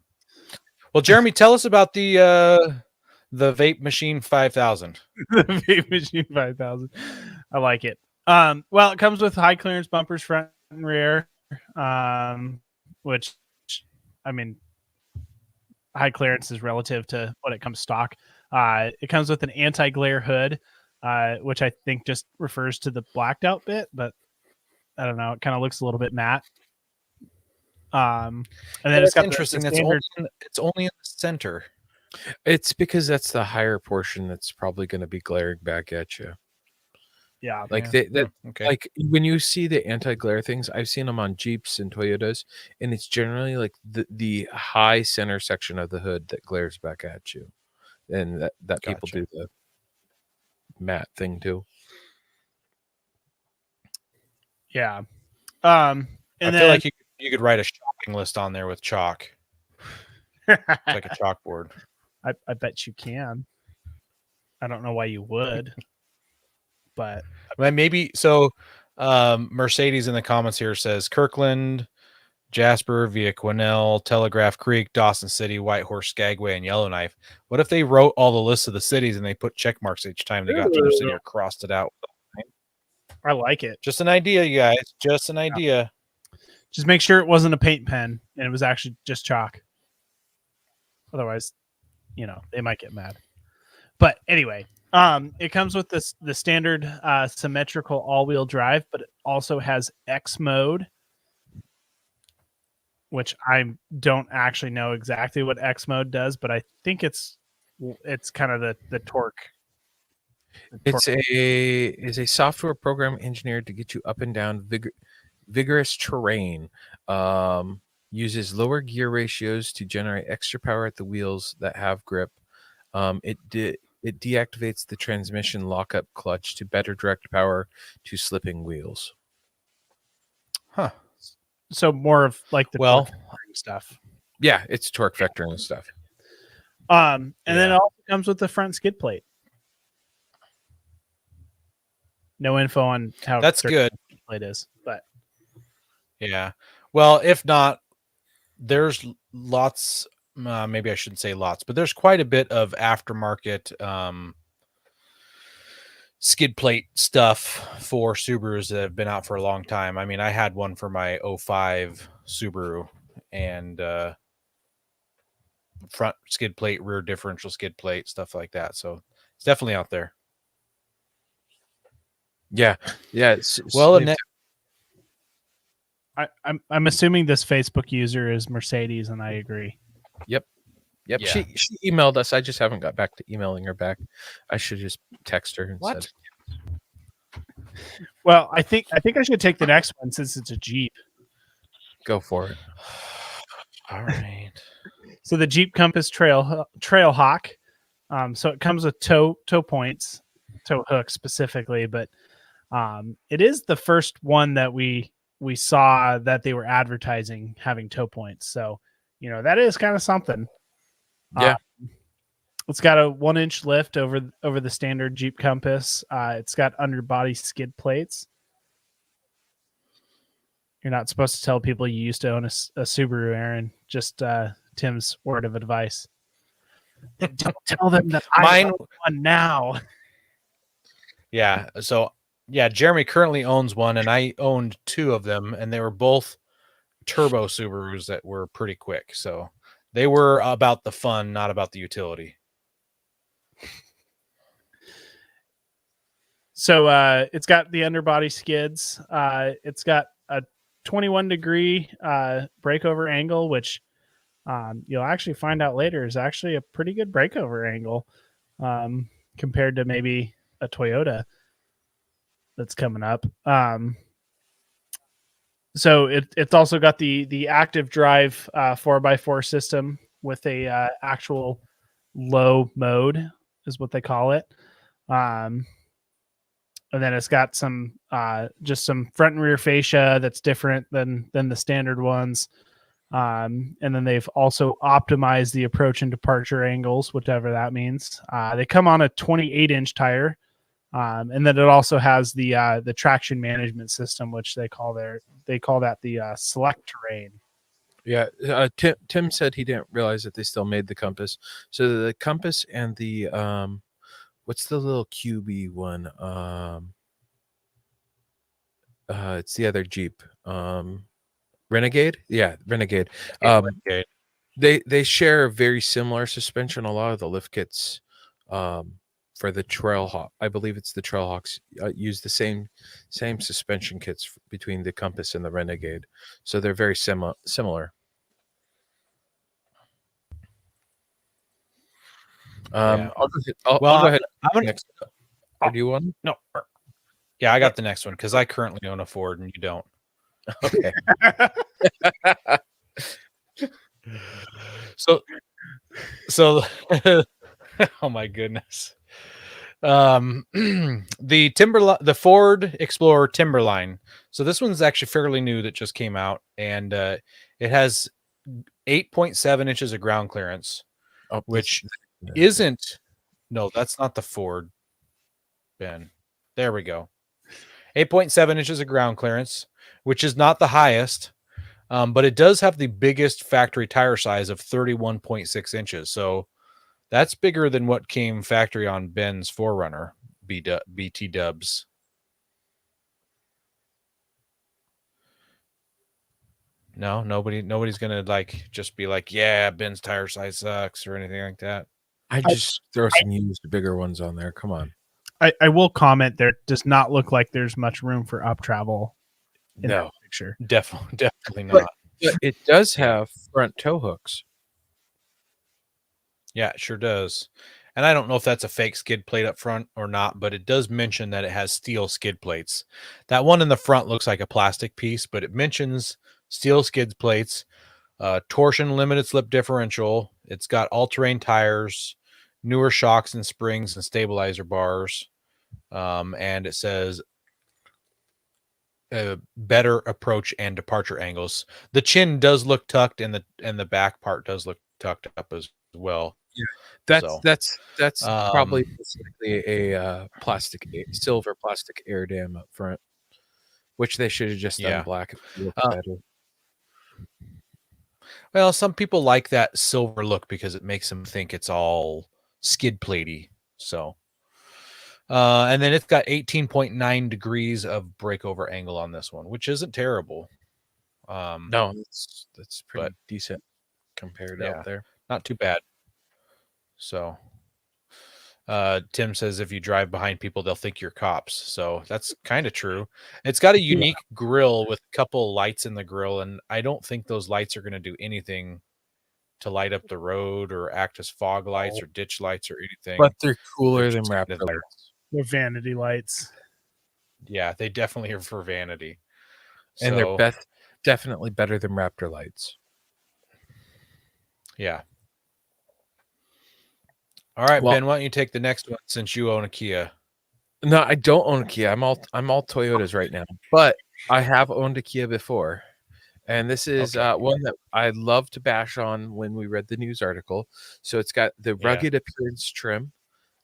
Well, Jeremy, tell us about the Vape Machine 5000. The Vape Machine 5000. I like it. Well, it comes with high clearance bumpers front and rear, which, I mean, high clearance is relative to what it comes stock. It comes with an anti-glare hood, which I think just refers to the blacked out bit, but I don't know. It kind of looks a little bit matte. And then it's got interesting. The it's only in the center. It's because that's the higher portion that's probably going to be glaring back at you. Yeah, like okay. Like when you see the anti-glare things, I've seen them on Jeeps and Toyotas, and it's generally like the high center section of the hood that glares back at you, and that people do the matte thing too. Yeah. And I feel like you could write a shopping list on there with chalk. It's like a chalkboard. I bet you can. I don't know why you would, but maybe so. Mercedes in the comments here says Kirkland, Jasper, via Quesnel, Telegraph Creek, Dawson City, Whitehorse, Skagway, and Yellowknife. What if they wrote all the lists of the cities and they put check marks each time they got to their city or crossed it out? I like it. Just an idea, you guys. Just an idea. Just make sure it wasn't a paint pen and it was actually just chalk. Otherwise, they might get mad. But anyway, it comes with the standard symmetrical all-wheel drive, but it also has X mode, which I don't actually know exactly what X mode does, but I think it's kind of the torque. It's a software program engineered to get you up and down vigorous terrain. Uses lower gear ratios to generate extra power at the wheels that have grip. It deactivates the transmission lockup clutch to better direct power to slipping wheels. Huh. So more of like the torque stuff. Yeah, it's torque vectoring stuff. And then it also comes with the front skid plate. No info on how that's good. Skid plate is, but yeah. Well, if not, there's lots. Maybe I shouldn't say lots, but there's quite a bit of aftermarket skid plate stuff for Subarus that have been out for a long time. I mean, I had one for my 05 Subaru, and front skid plate, rear differential skid plate, stuff like that. So it's definitely out there. Yeah. I'm assuming this Facebook user is Mercedes, and I agree. Yep. Yeah. She emailed us. I just haven't got back to emailing her back. I should just text her instead. Well, I think I should take the next one since it's a Jeep. Go for it. All right. So the Jeep Compass Trail Hawk. So it comes with tow points, tow hooks specifically, but it is the first one that we we saw that they were advertising having tow points. So, that is kind of something. Yeah. It's got a 1-inch lift over the standard Jeep Compass. It's got underbody skid plates. You're not supposed to tell people you used to own a Subaru, Aaron. Just Tim's word of advice. Don't tell them that I own one now. Yeah. So, yeah, Jeremy currently owns one, and I owned 2 of them, and they were both turbo Subarus that were pretty quick. So they were about the fun, not about the utility. So it's got the underbody skids. It's got a 21-degree breakover angle, which you'll actually find out later is actually a pretty good breakover angle compared to maybe a Toyota that's coming up. So it's also got the active drive 4x4 system with a actual low mode is what they call it. And then it's got some just some front and rear fascia that's different than the standard ones. And then they've also optimized the approach and departure angles, whatever that means. They come on a 28-inch tire. And then it also has the traction management system, which they call that the select terrain. Yeah, Tim said he didn't realize that they still made the Compass. So the Compass and the what's the little QB one? It's the other Jeep. Renegade? Yeah, Renegade. Renegade. They share a very similar suspension. A lot of the lift kits for the Trailhawk, I believe it's the Trailhawks, use the same suspension kits between the Compass and the Renegade. So they're very similar. Yeah. I'll go ahead. Next. Or do you want? No. Yeah, I got the next one because I currently own a Ford and you don't. Okay. So oh my goodness. The Ford Explorer Timberline. So this one's actually fairly new that just came out, and it has 8.7 inches of ground clearance, which isn't. No, that's not the Ford, Ben. There we go. 8.7 inches of ground clearance, which is not the highest, but it does have the biggest factory tire size of 31.6 inches. So that's bigger than what came factory on Ben's 4Runner BT Dubs. No, nobody's gonna just be like, yeah, Ben's tire size sucks or anything like that. I just throw some used bigger ones on there. Come on. I will comment there does not look like there's much room for up travel in that picture. Definitely not. But it does have front tow hooks. Yeah, it sure does. And I don't know if that's a fake skid plate up front or not, but it does mention that it has steel skid plates. That one in the front looks like a plastic piece, but it mentions steel skid plates, torsion limited slip differential. It's got all-terrain tires, newer shocks and springs and stabilizer bars. And it says better approach and departure angles. The chin does look tucked and the back part does look tucked up as well. Yeah, that's probably a silver plastic air dam up front, which they should have just done black. Better. Well, some people like that silver look because it makes them think it's all skid platey. So, and then it's got 18.9 degrees of breakover angle on this one, which isn't terrible. No, that's pretty decent compared out there. Not too bad. So, Tim says if you drive behind people, they'll think you're cops. So that's kind of true. It's got a unique grill with a couple lights in the grill, and I don't think those lights are going to do anything to light up the road or act as fog lights or ditch lights or anything. But they're cooler than Raptor lights. They're vanity lights. Yeah, they definitely are for vanity. And they're definitely better than Raptor lights. Yeah. All right, Ben, why don't you take the next one since you own a Kia? No, I don't own a Kia. I'm all Toyotas right now. But I have owned a Kia before, and this is Okay. one that I love to bash on when we read the news article. So it's got the Yeah. rugged appearance trim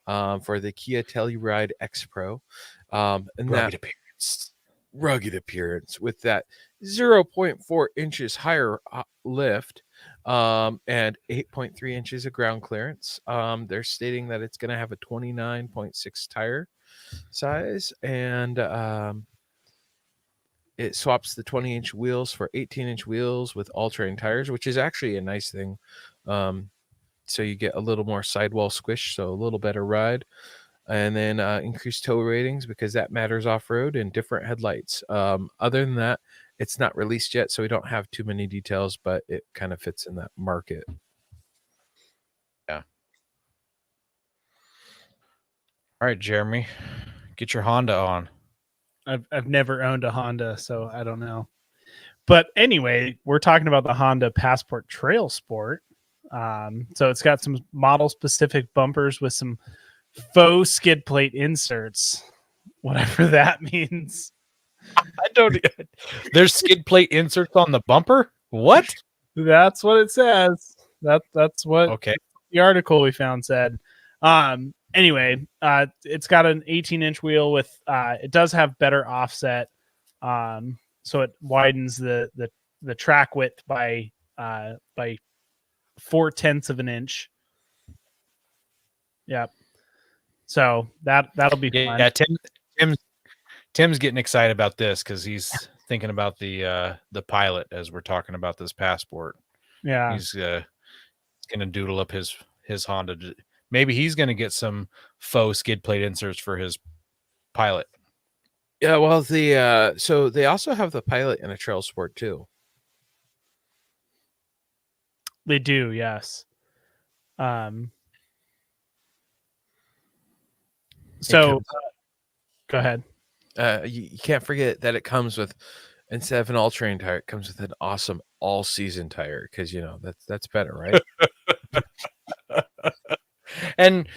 for the Kia Telluride X Pro, and Rugged that appearance. rugged appearance with that 0.4 inches higher lift and 8.3 inches of ground clearance. They're stating that it's going to have a 29.6 tire size, and it swaps the 20-inch wheels for 18-inch wheels with all-terrain tires, which is actually a nice thing. So you get a little more sidewall squish, so a little better ride. And then increased tow ratings because that matters off-road, and different headlights. Other than that, it's not released yet, so we don't have too many details, but it kind of fits in that market. Yeah. All right, Jeremy, get your Honda on. I've never owned a Honda, so I don't know. But anyway, we're talking about the Honda Passport Trail Sport. So it's got some model-specific bumpers with some faux skid plate inserts, whatever that means. I don't. There's skid plate inserts on the bumper. What? That's what it says. That's what Okay. the article we found said. Anyway, it's got an 18-inch wheel with it does have better offset. So it widens the track width by 0.4 of an inch. Yep. So that'll be fun. Yeah, Tim's getting excited about this because he's thinking about the Pilot as we're talking about this Passport. Yeah. He's gonna doodle up his Honda. Maybe he's gonna get some faux skid plate inserts for his Pilot. Yeah, well, so they also have the Pilot in a Trail Sport too. They do, yes. So go ahead. You can't forget that it comes with, instead of an all-terrain tire, it comes with an awesome all-season tire because that's better, right? And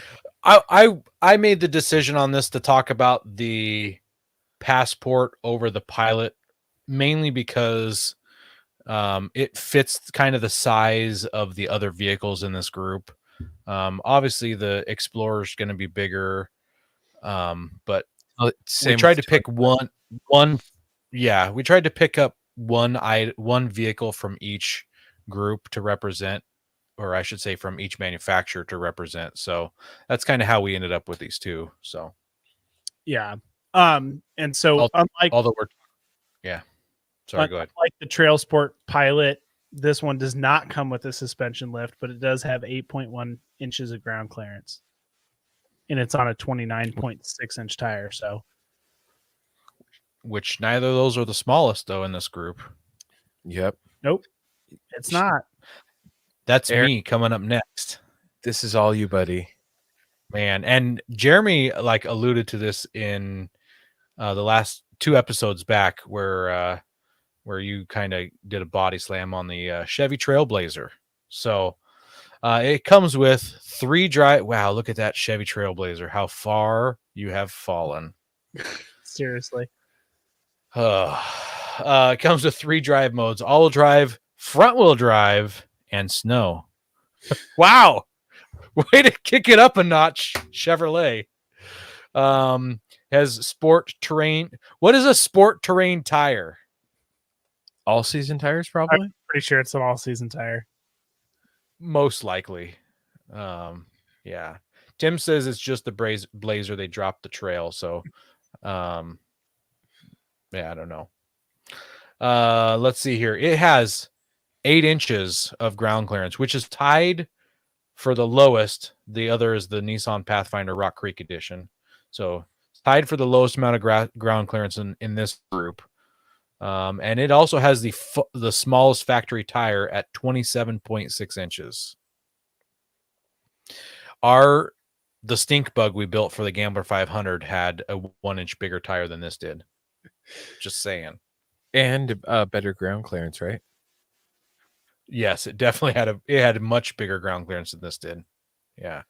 I made the decision on this to talk about the Passport over the Pilot, mainly because it fits kind of the size of the other vehicles in this group. Obviously, the Explorer is going to be bigger, but we tried to pick one. Yeah, we tried to pick up one vehicle from each group to represent, or I should say, from each manufacturer to represent. So that's kind of how we ended up with these two. So yeah, and so although we're sorry, go ahead. Like the Trail Sport Pilot, this one does not come with a suspension lift, but it does have 8.1 inches of ground clearance, and it's on a 29.6 inch tire. So, which neither of those are the smallest though in this group. Yep. Nope, it's not. That's me coming up next. This is all you, buddy. Man, and Jeremy alluded to this in the last 2 episodes back where you kind of did a body slam on the Chevy Trailblazer. So it comes with 3 drive. Wow, look at that Chevy Trailblazer. How far you have fallen. Seriously. It comes with 3 drive modes: all-wheel drive, front-wheel drive, and snow. Wow. Way to kick it up a notch, Chevrolet. Has sport terrain. What is a sport terrain tire? All season tires, probably. I'm pretty sure it's an all season tire. Most likely. Yeah. Tim says it's just the Blazer. They dropped the trail. So, yeah, I don't know. Let's see here. It has 8 inches of ground clearance, which is tied for the lowest. The other is the Nissan Pathfinder Rock Creek Edition. So tied for the lowest amount of ground clearance in this group. And it also has the smallest factory tire at 27.6 inches. The stink bug we built for the Gambler 500 had a 1 inch bigger tire than this did. Just saying. And better ground clearance, right? Yes, it definitely had a much bigger ground clearance than this did. Yeah.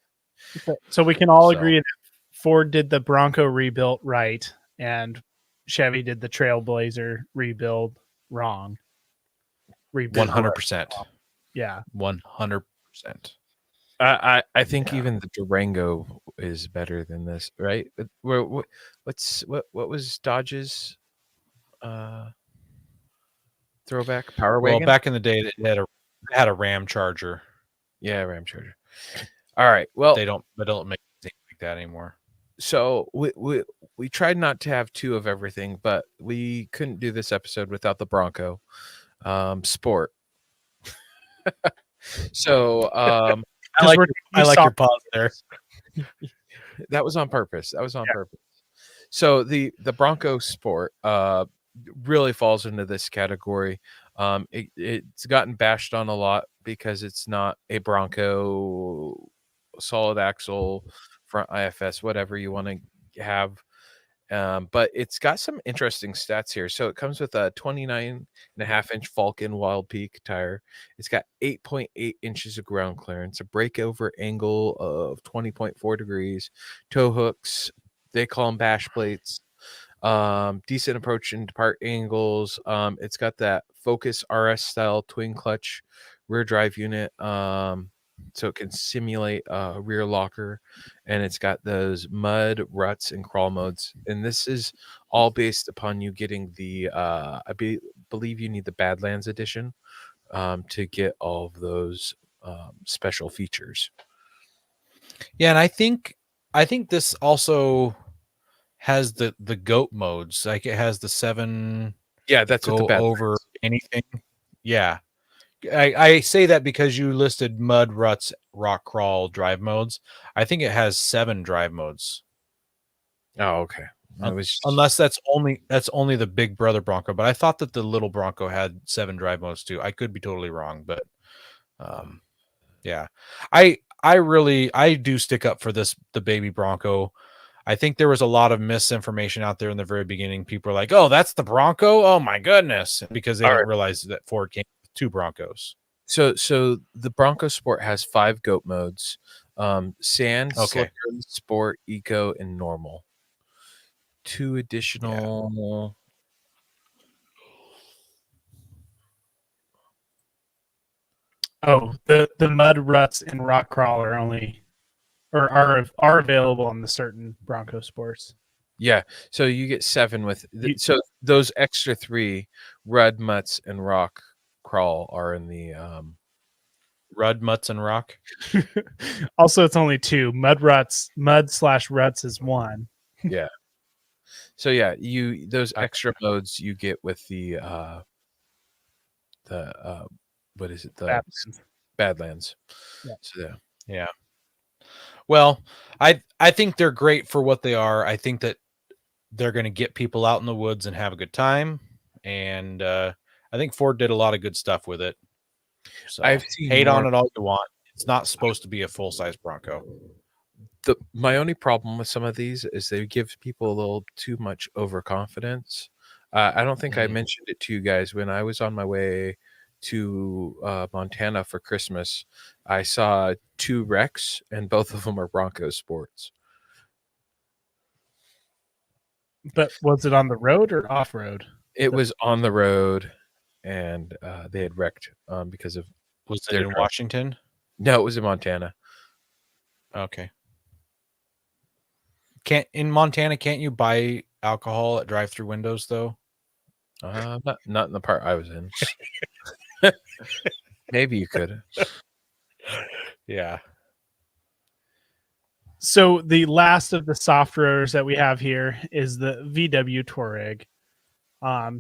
So we can all agree that Ford did the Bronco rebuilt right, and Chevy did the Trailblazer rebuild wrong. 100%. Yeah. 100%. I think Yeah. even the Durango is better than this, right? What was Dodge's throwback Power Well, Wagon? back in the day, it had a Ram Charger. Yeah, Ram Charger. All right. Well, They don't make anything like that anymore. so we tried not to have two of everything, but we couldn't do this episode without the Bronco Sport. So I like your pause there. that was on purpose. Purpose. So the Bronco Sport really falls into this category. It's gotten bashed on a lot because it's not a Bronco solid axle front IFS, whatever you want to have. But it's got some interesting stats here. So it comes with a 29.5-inch Falcon Wild Peak tire. It's got 8.8 inches of ground clearance, a breakover angle of 20.4 degrees, tow hooks, they call them bash plates, decent approach and depart angles. It's got that Focus RS style twin clutch rear drive unit. So it can simulate a rear locker, and it's got those mud, ruts, and crawl modes. And this is all based upon you getting the believe you need the Badlands edition to get all of those special features. Yeah, and I think this also has the goat modes. Like it has the 7 Yeah, that's go what the Badlands. over anything. Yeah. I say that because you listed mud, ruts, rock crawl drive modes. I think it has 7 drive modes. Oh, okay. Unless that's only the big brother Bronco, but I thought that the little Bronco had 7 drive modes too. I could be totally wrong, but yeah. I do stick up for the baby Bronco. I think there was a lot of misinformation out there in the very beginning. People are like, "Oh, that's the Bronco? Oh my goodness." Because they didn't realize that Ford came with 2 Broncos. So the Bronco Sport has 5 goat modes: sand, Okay. slicker, sport, eco, and normal. 2 additional. Oh, the mud, ruts, and rock crawl are are available on the certain Bronco Sports. Yeah, so you get 7 with so those extra 3 rud, mutts, and rock crawl are in the Rud, mutts, and rock. Also, it's only 2. Mud/ruts is 1. Yeah. So yeah, those extra modes you get with the what is it? The Badlands. Yeah. So Yeah. Well, I think they're great for what they are. I think that they're going to get people out in the woods and have a good time. And I think Ford did a lot of good stuff with it. So I've seen hate on it all you want. It's not supposed to be a full-size Bronco. My only problem with some of these is they give people a little too much overconfidence. I don't think I mentioned it to you guys when I was on my way to Montana for Christmas. I saw 2 wrecks, and both of them are Bronco Sports. But was it on the road or off road? It was on the road, and they had wrecked because of. Was it in Washington? No, it was in Montana. Okay. In Montana, can't you buy alcohol at drive-through windows though? Not in the part I was in. Maybe you could. Yeah. So the last of the soft roaders that we have here is the VW Touareg.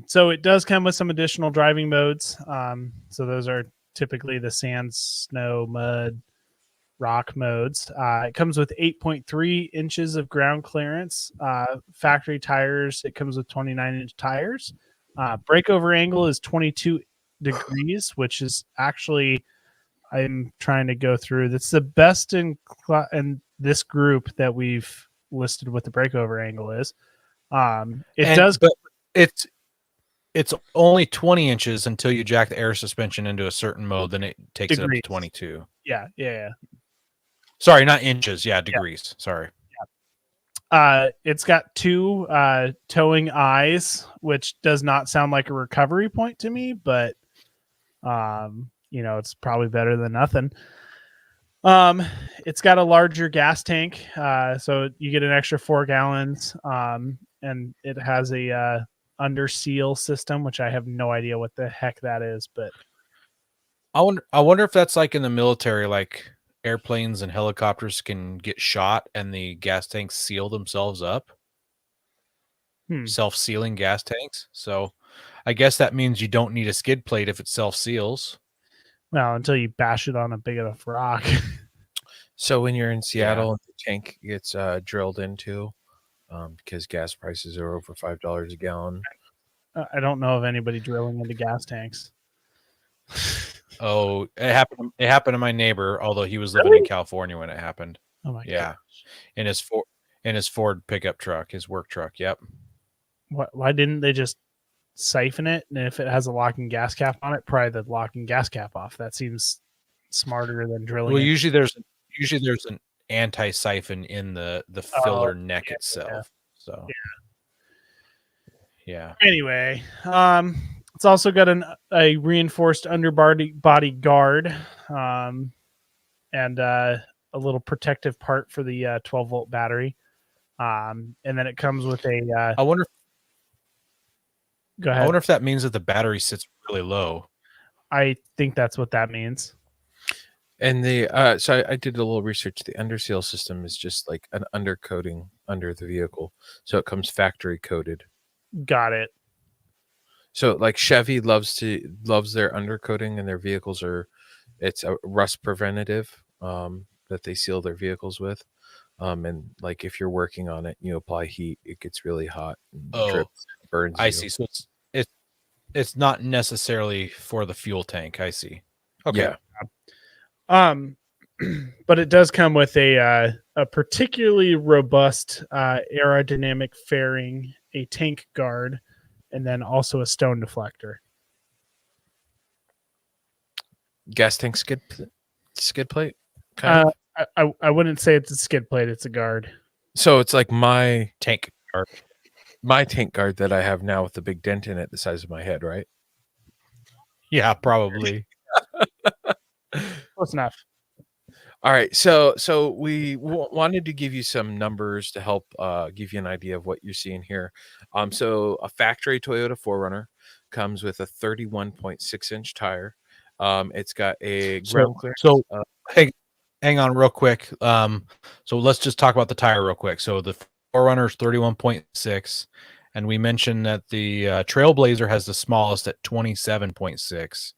So it does come with some additional driving modes. So those are typically the sand, snow, mud, rock modes. It comes with 8.3 inches of ground clearance. Factory tires, it comes with 29-inch tires. Breakover angle is 22 degrees, which is actually, I'm trying to go through. That's the best in this group that we've listed what the breakover angle is. It's only 20 inches until you jack the air suspension into a certain mode, then it takes it up to 22. Yeah. Sorry, not inches. Yeah, degrees. Yeah. Sorry. It's got two towing eyes, which does not sound like a recovery point to me, but it's probably better than nothing. It's got a larger gas tank, so you get an extra 4 gallons. And it has a under seal system, which I have no idea what the heck that is, but I wonder if that's like in the military, like airplanes and helicopters can get shot and the gas tanks seal themselves up. Self-sealing gas tanks. So I guess that means you don't need a skid plate if it self-seals. Well, until you bash it on a big enough rock. So when you're in Seattle, the tank gets drilled into because gas prices are over $5 a gallon. I don't know of anybody drilling into gas tanks. Oh, it happened to my neighbor, although he was living in California when it happened. Oh my god. In his Ford pickup truck, his work truck. Yep. Why didn't they just siphon it? And if it has a locking gas cap on it, pry the locking gas cap off. That seems smarter than drilling. Well, usually there's an anti-siphon in the filler neck itself. So yeah. Anyway, it's also got a reinforced body guard, and a little protective part for the 12-volt battery. And then it comes with a. I wonder. Go ahead. I wonder if that means that the battery sits really low. I think that's what that means. And so I did a little research. The underseal system is just like an undercoating under the vehicle, so it comes factory coated. Got it. So like Chevy loves their undercoating, and their vehicles it's a rust preventative that they seal their vehicles with. And like if you're working on it, you apply heat, it gets really hot. And drips, burns. I see. So it's not necessarily for the fuel tank. I see. Okay. Yeah. But it does come with a particularly robust aerodynamic fairing, a tank guard, and then also a stone deflector. Gas tank skid plate. Kind of? I wouldn't say it's a skid plate; it's a guard. So it's like my tank guard. My tank guard that I have now with the big dent in it the size of my head, right? Yeah, probably. Close enough. All right, so we wanted to give you some numbers to help give you an idea of what you're seeing here. So a factory Toyota 4Runner comes with a 31.6-inch tire. It's got a ground clearance. So hang on real quick. So let's just talk about the tire real quick. So the 4Runner is 31.6, and we mentioned that the Trailblazer has the smallest at 27.6.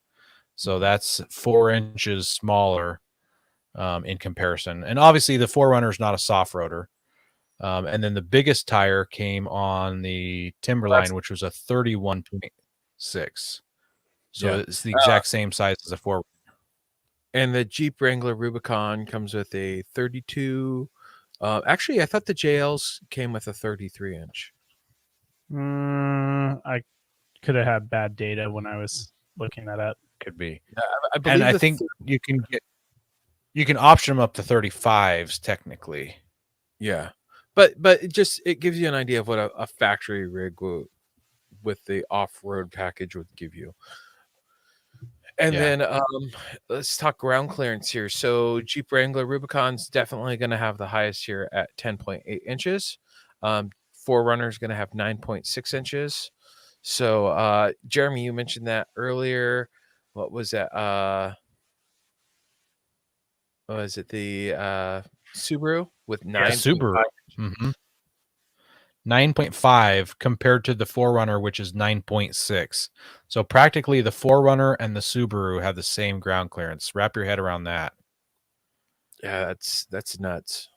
So that's 4 inches smaller in comparison. And obviously the 4Runner is not a soft roader. And then the biggest tire came on the Timberline, which was a 31.6. So it's the exact same size as a 4Runner. And the Jeep Wrangler Rubicon comes with a 32. Actually, I thought the JLs came with a 33-inch. I could have had bad data when I was looking that up. Could be. I believe I think you can option them up to 35s technically. Yeah, but it gives you an idea of what a factory rig with the off-road package would give you. And then let's talk ground clearance here. So Jeep Wrangler Rubicon's definitely going to have the highest here at 10.8 inches. 4Runner is going to have 9.6 inches. So Jeremy, you mentioned that earlier. What was that? Was it the Subaru with 9? Subaru. 9.5 compared to the 4Runner, which is 9.6. So practically the 4Runner and the Subaru have the same ground clearance. Wrap your head around that. Yeah, that's nuts.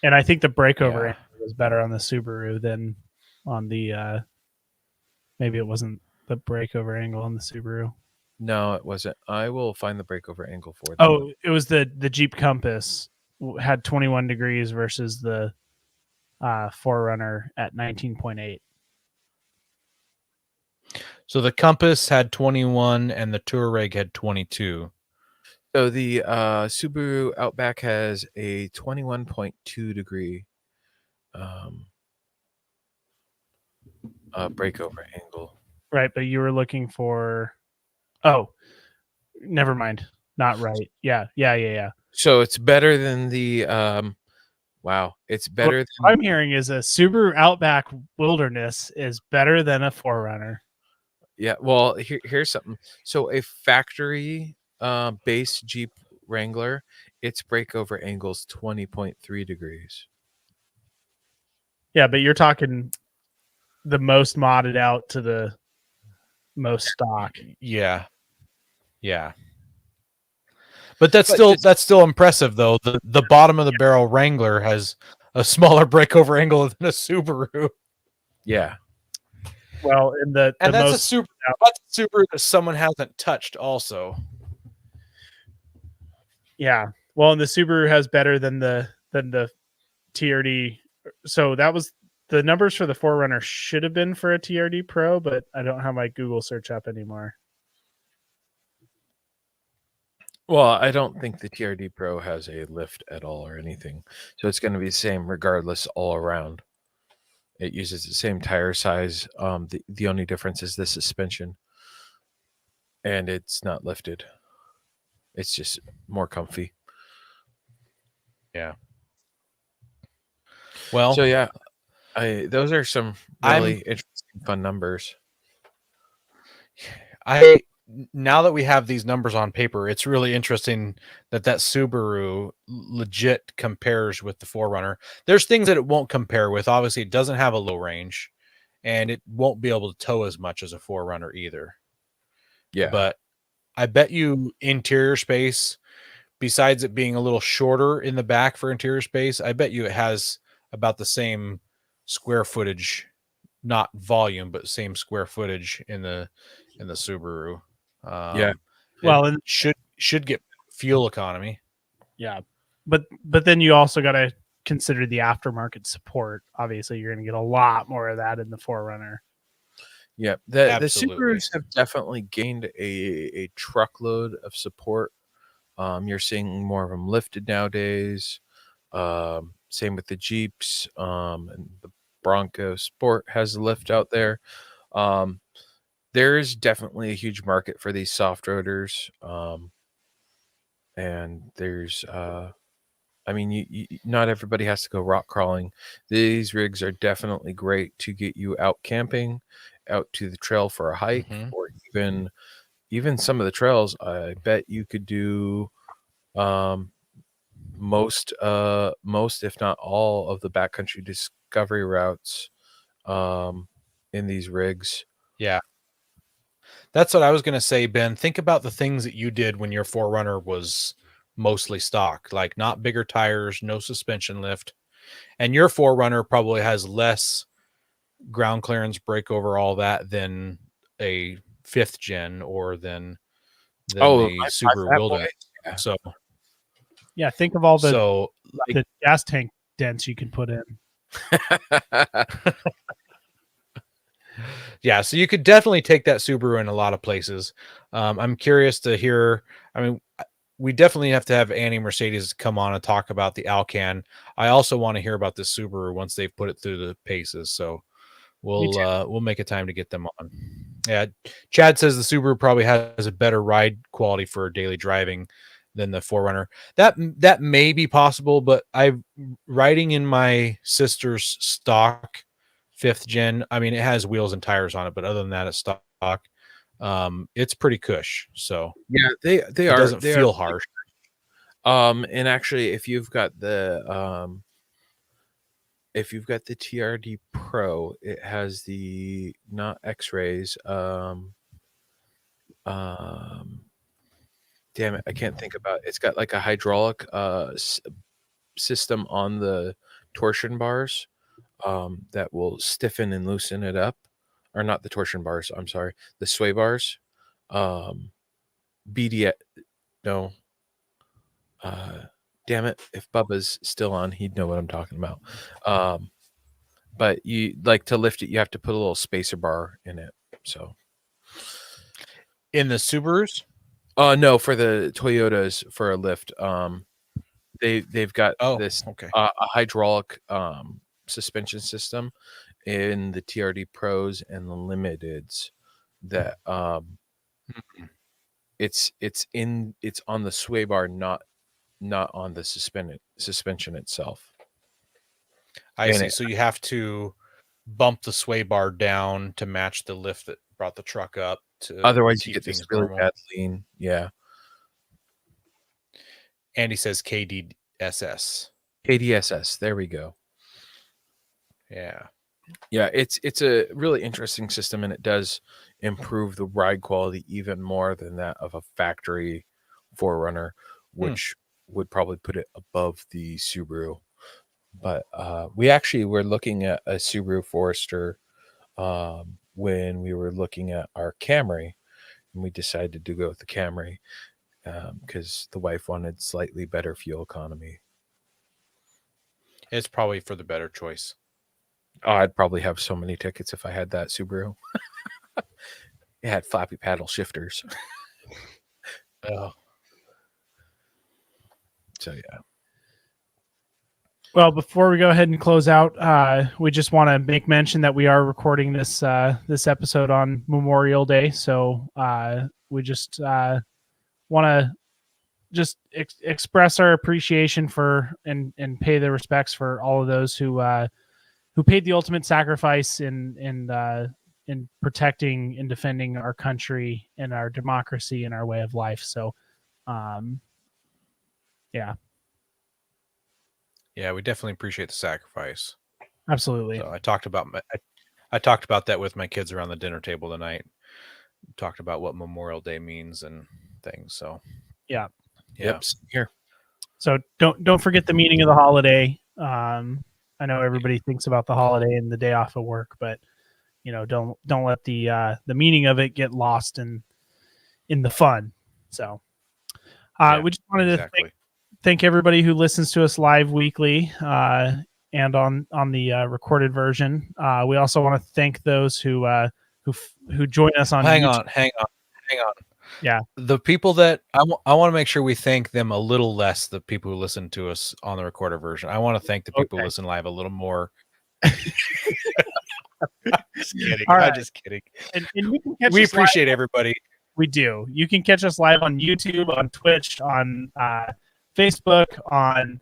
And I think the breakover angle was better on the Subaru than on the maybe it wasn't the breakover angle on the Subaru. No, it wasn't. I will find the breakover angle for them. Oh, it was the Jeep Compass had 21 degrees versus the 4Runner at 19.8. So the Compass had 21 and the Touareg had 22. So the Subaru Outback has a 21.2 degree breakover angle. Right, but you were looking for. Oh, never mind. Not right. Yeah. So it's better than the wow. It's better What than I'm hearing is a Subaru Outback Wilderness is better than a 4Runner. yeah. Well, here's something. So a factory base Jeep Wrangler, its breakover angle's 20.3 degrees. Yeah, but you're talking the most modded out to the most stock. Yeah. But that's But still impressive though. The bottom of the barrel Wrangler has a smaller breakover angle than a Subaru. yeah. Well, in the And that's most a Subaru that someone hasn't touched also. yeah. Well, and the Subaru has better than the TRD. So that was the numbers for the 4Runner should have been for a TRD Pro, but I don't have my Google search up anymore. Well, I don't think the TRD Pro has a lift at all or anything. So it's going to be the same regardless all around. It uses the same tire size. The only difference is the suspension. And it's not lifted. It's just more comfy. Yeah. Well, So yeah, those are some really interesting, fun numbers. Now that we have these numbers on paper, it's really interesting that Subaru legit compares with the 4Runner. There's things that it won't compare with. Obviously, it doesn't have a low range, and it won't be able to tow as much as a 4Runner either. Yeah. But I bet you interior space, besides it being a little shorter in the back for interior space, I bet you it has about the same square footage, not volume, but same square footage in the Subaru. Yeah. Well, and should get fuel economy. yeah, but then you also got to consider the aftermarket support. Obviously, you're going to get a lot more of that in the 4Runner. Yeah, the Absolutely. Subarus have definitely gained a truckload of support. You're seeing more of them lifted nowadays. Same with the Jeeps, and the Bronco Sport has a lift out there. There is definitely a huge market for these soft roaders, and there's I mean, you not everybody has to go rock crawling. These rigs are definitely great to get you out camping, out to the trail for a hike, Mhm. or even some of the trails. I bet you could do most if not all of the backcountry discovery routes in these rigs. Yeah. That's what I was going to say, Ben. Think about the things that you did when your 4Runner was mostly stock, like not bigger tires, no suspension lift. And your 4Runner probably has less ground clearance, breakover, all that than a 5th gen or than the Subaru Wilderness. Yeah. So Yeah, think of all the like gas tank dents you can put in. yeah, so you could definitely take that Subaru in a lot of places. I'm curious to hear. I mean, we definitely have to have Annie Mercedes come on and talk about the Alcan. I also want to hear about this Subaru once they've put it through the paces. So we'll make a time to get them on. Yeah, Chad says the Subaru probably has a better ride quality for daily driving than the 4Runner. That may be possible, but I'm riding in my sister's stock 5th gen. I mean, it has wheels and tires on it, but other than that, it's stock. It's pretty cush. So Yeah, it doesn't feel harsh. And actually, if you've got the TRD Pro, it has the not X-rays. Damn it, I can't think about it. It's got like a hydraulic system on the torsion bars that will stiffen and loosen it up. Or not the torsion bars, I'm sorry, the sway bars. BD no. Damn it, if Bubba's still on, he'd know what I'm talking about. But you like to lift it, you have to put a little spacer bar in it. So in the Subarus? No, for the Toyotas for a lift. They've got this okay. A hydraulic suspension system in the TRD Pros and the Limiteds that it's on the sway bar, not on the suspension itself. I see. So you have to bump the sway bar down to match the lift that brought the truck up. Otherwise, you get this really bad lean. Yeah. Andy says KDSS. KDSS. There we go. Yeah. Yeah, it's a really interesting system, and it does improve the ride quality even more than that of a factory 4Runner, which would probably put it above the Subaru. But we actually were looking at a Subaru Forester when we were looking at our Camry, and we decided to go with the Camry because the wife wanted slightly better fuel economy. It's probably for the better choice. Oh, I'd probably have so many tickets if I had that Subaru. It had flappy paddle shifters. Oh. So, yeah. Well, before we go ahead and close out, we just want to make mention that we are recording this episode on Memorial Day. So we just want to just express our appreciation for and pay the respects for all of those who paid the ultimate sacrifice in protecting and defending our country and our democracy and our way of life. So, yeah. Yeah, we definitely appreciate the sacrifice. Absolutely. So I talked about that with my kids around the dinner table tonight. Talked about what Memorial Day means and things. So yeah. Yep. Here. So don't forget the meaning of the holiday. I know everybody thinks about the holiday and the day off of work, but don't let the meaning of it get lost in the fun. So we just wanted to thank everybody who listens to us live weekly and on the recorded version. We also want to thank those who join us on YouTube. Hang on. Yeah. The people that I want to make sure we thank them a little less, the people who listen to us on the recorded version. I want to thank the people who listen live a little more. Just kidding. I'm just kidding. And you can catch we us appreciate live. Everybody. We do. You can catch us live on YouTube, on Twitch, on Facebook, on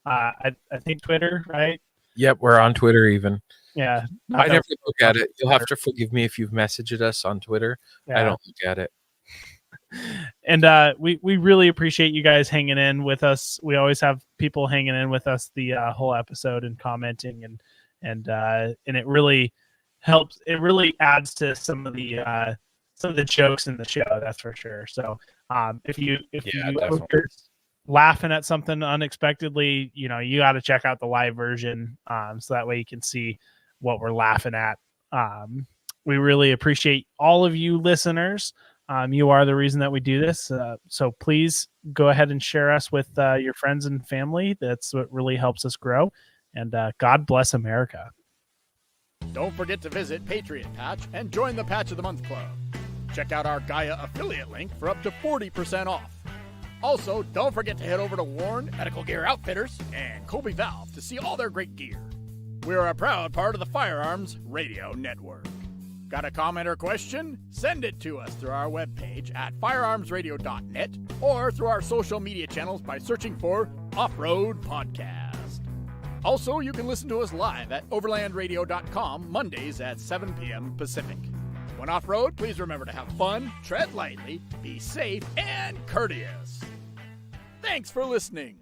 I think Twitter, right? Yep, we're on Twitter even. Yeah. I never look at it. You'll have to forgive me if you've messaged us on Twitter. Yeah. I don't look at it. And we really appreciate you guys hanging in with us. We always have people hanging in with us the whole episode and commenting, and it really helps. It really adds to some of the jokes in the show. That's for sure. So if you ever laughing at something unexpectedly, you got to check out the live version so that way you can see what we're laughing at. We really appreciate all of you listeners. You are the reason that we do this. So please go ahead and share us with your friends and family. That's what really helps us grow. And God bless America. Don't forget to visit Patriot Patch and join the Patch of the Month Club. Check out our Gaia affiliate link for up to 40% off. Also, don't forget to head over to Warren Medical Gear Outfitters and Colby Valve to see all their great gear. We're a proud part of the Firearms Radio Network. Got a comment or question? Send it to us through our webpage at firearmsradio.net or through our social media channels by searching for Off-Road Podcast. Also, you can listen to us live at overlandradio.com Mondays at 7 p.m. Pacific. When off-road, please remember to have fun, tread lightly, be safe, and courteous. Thanks for listening.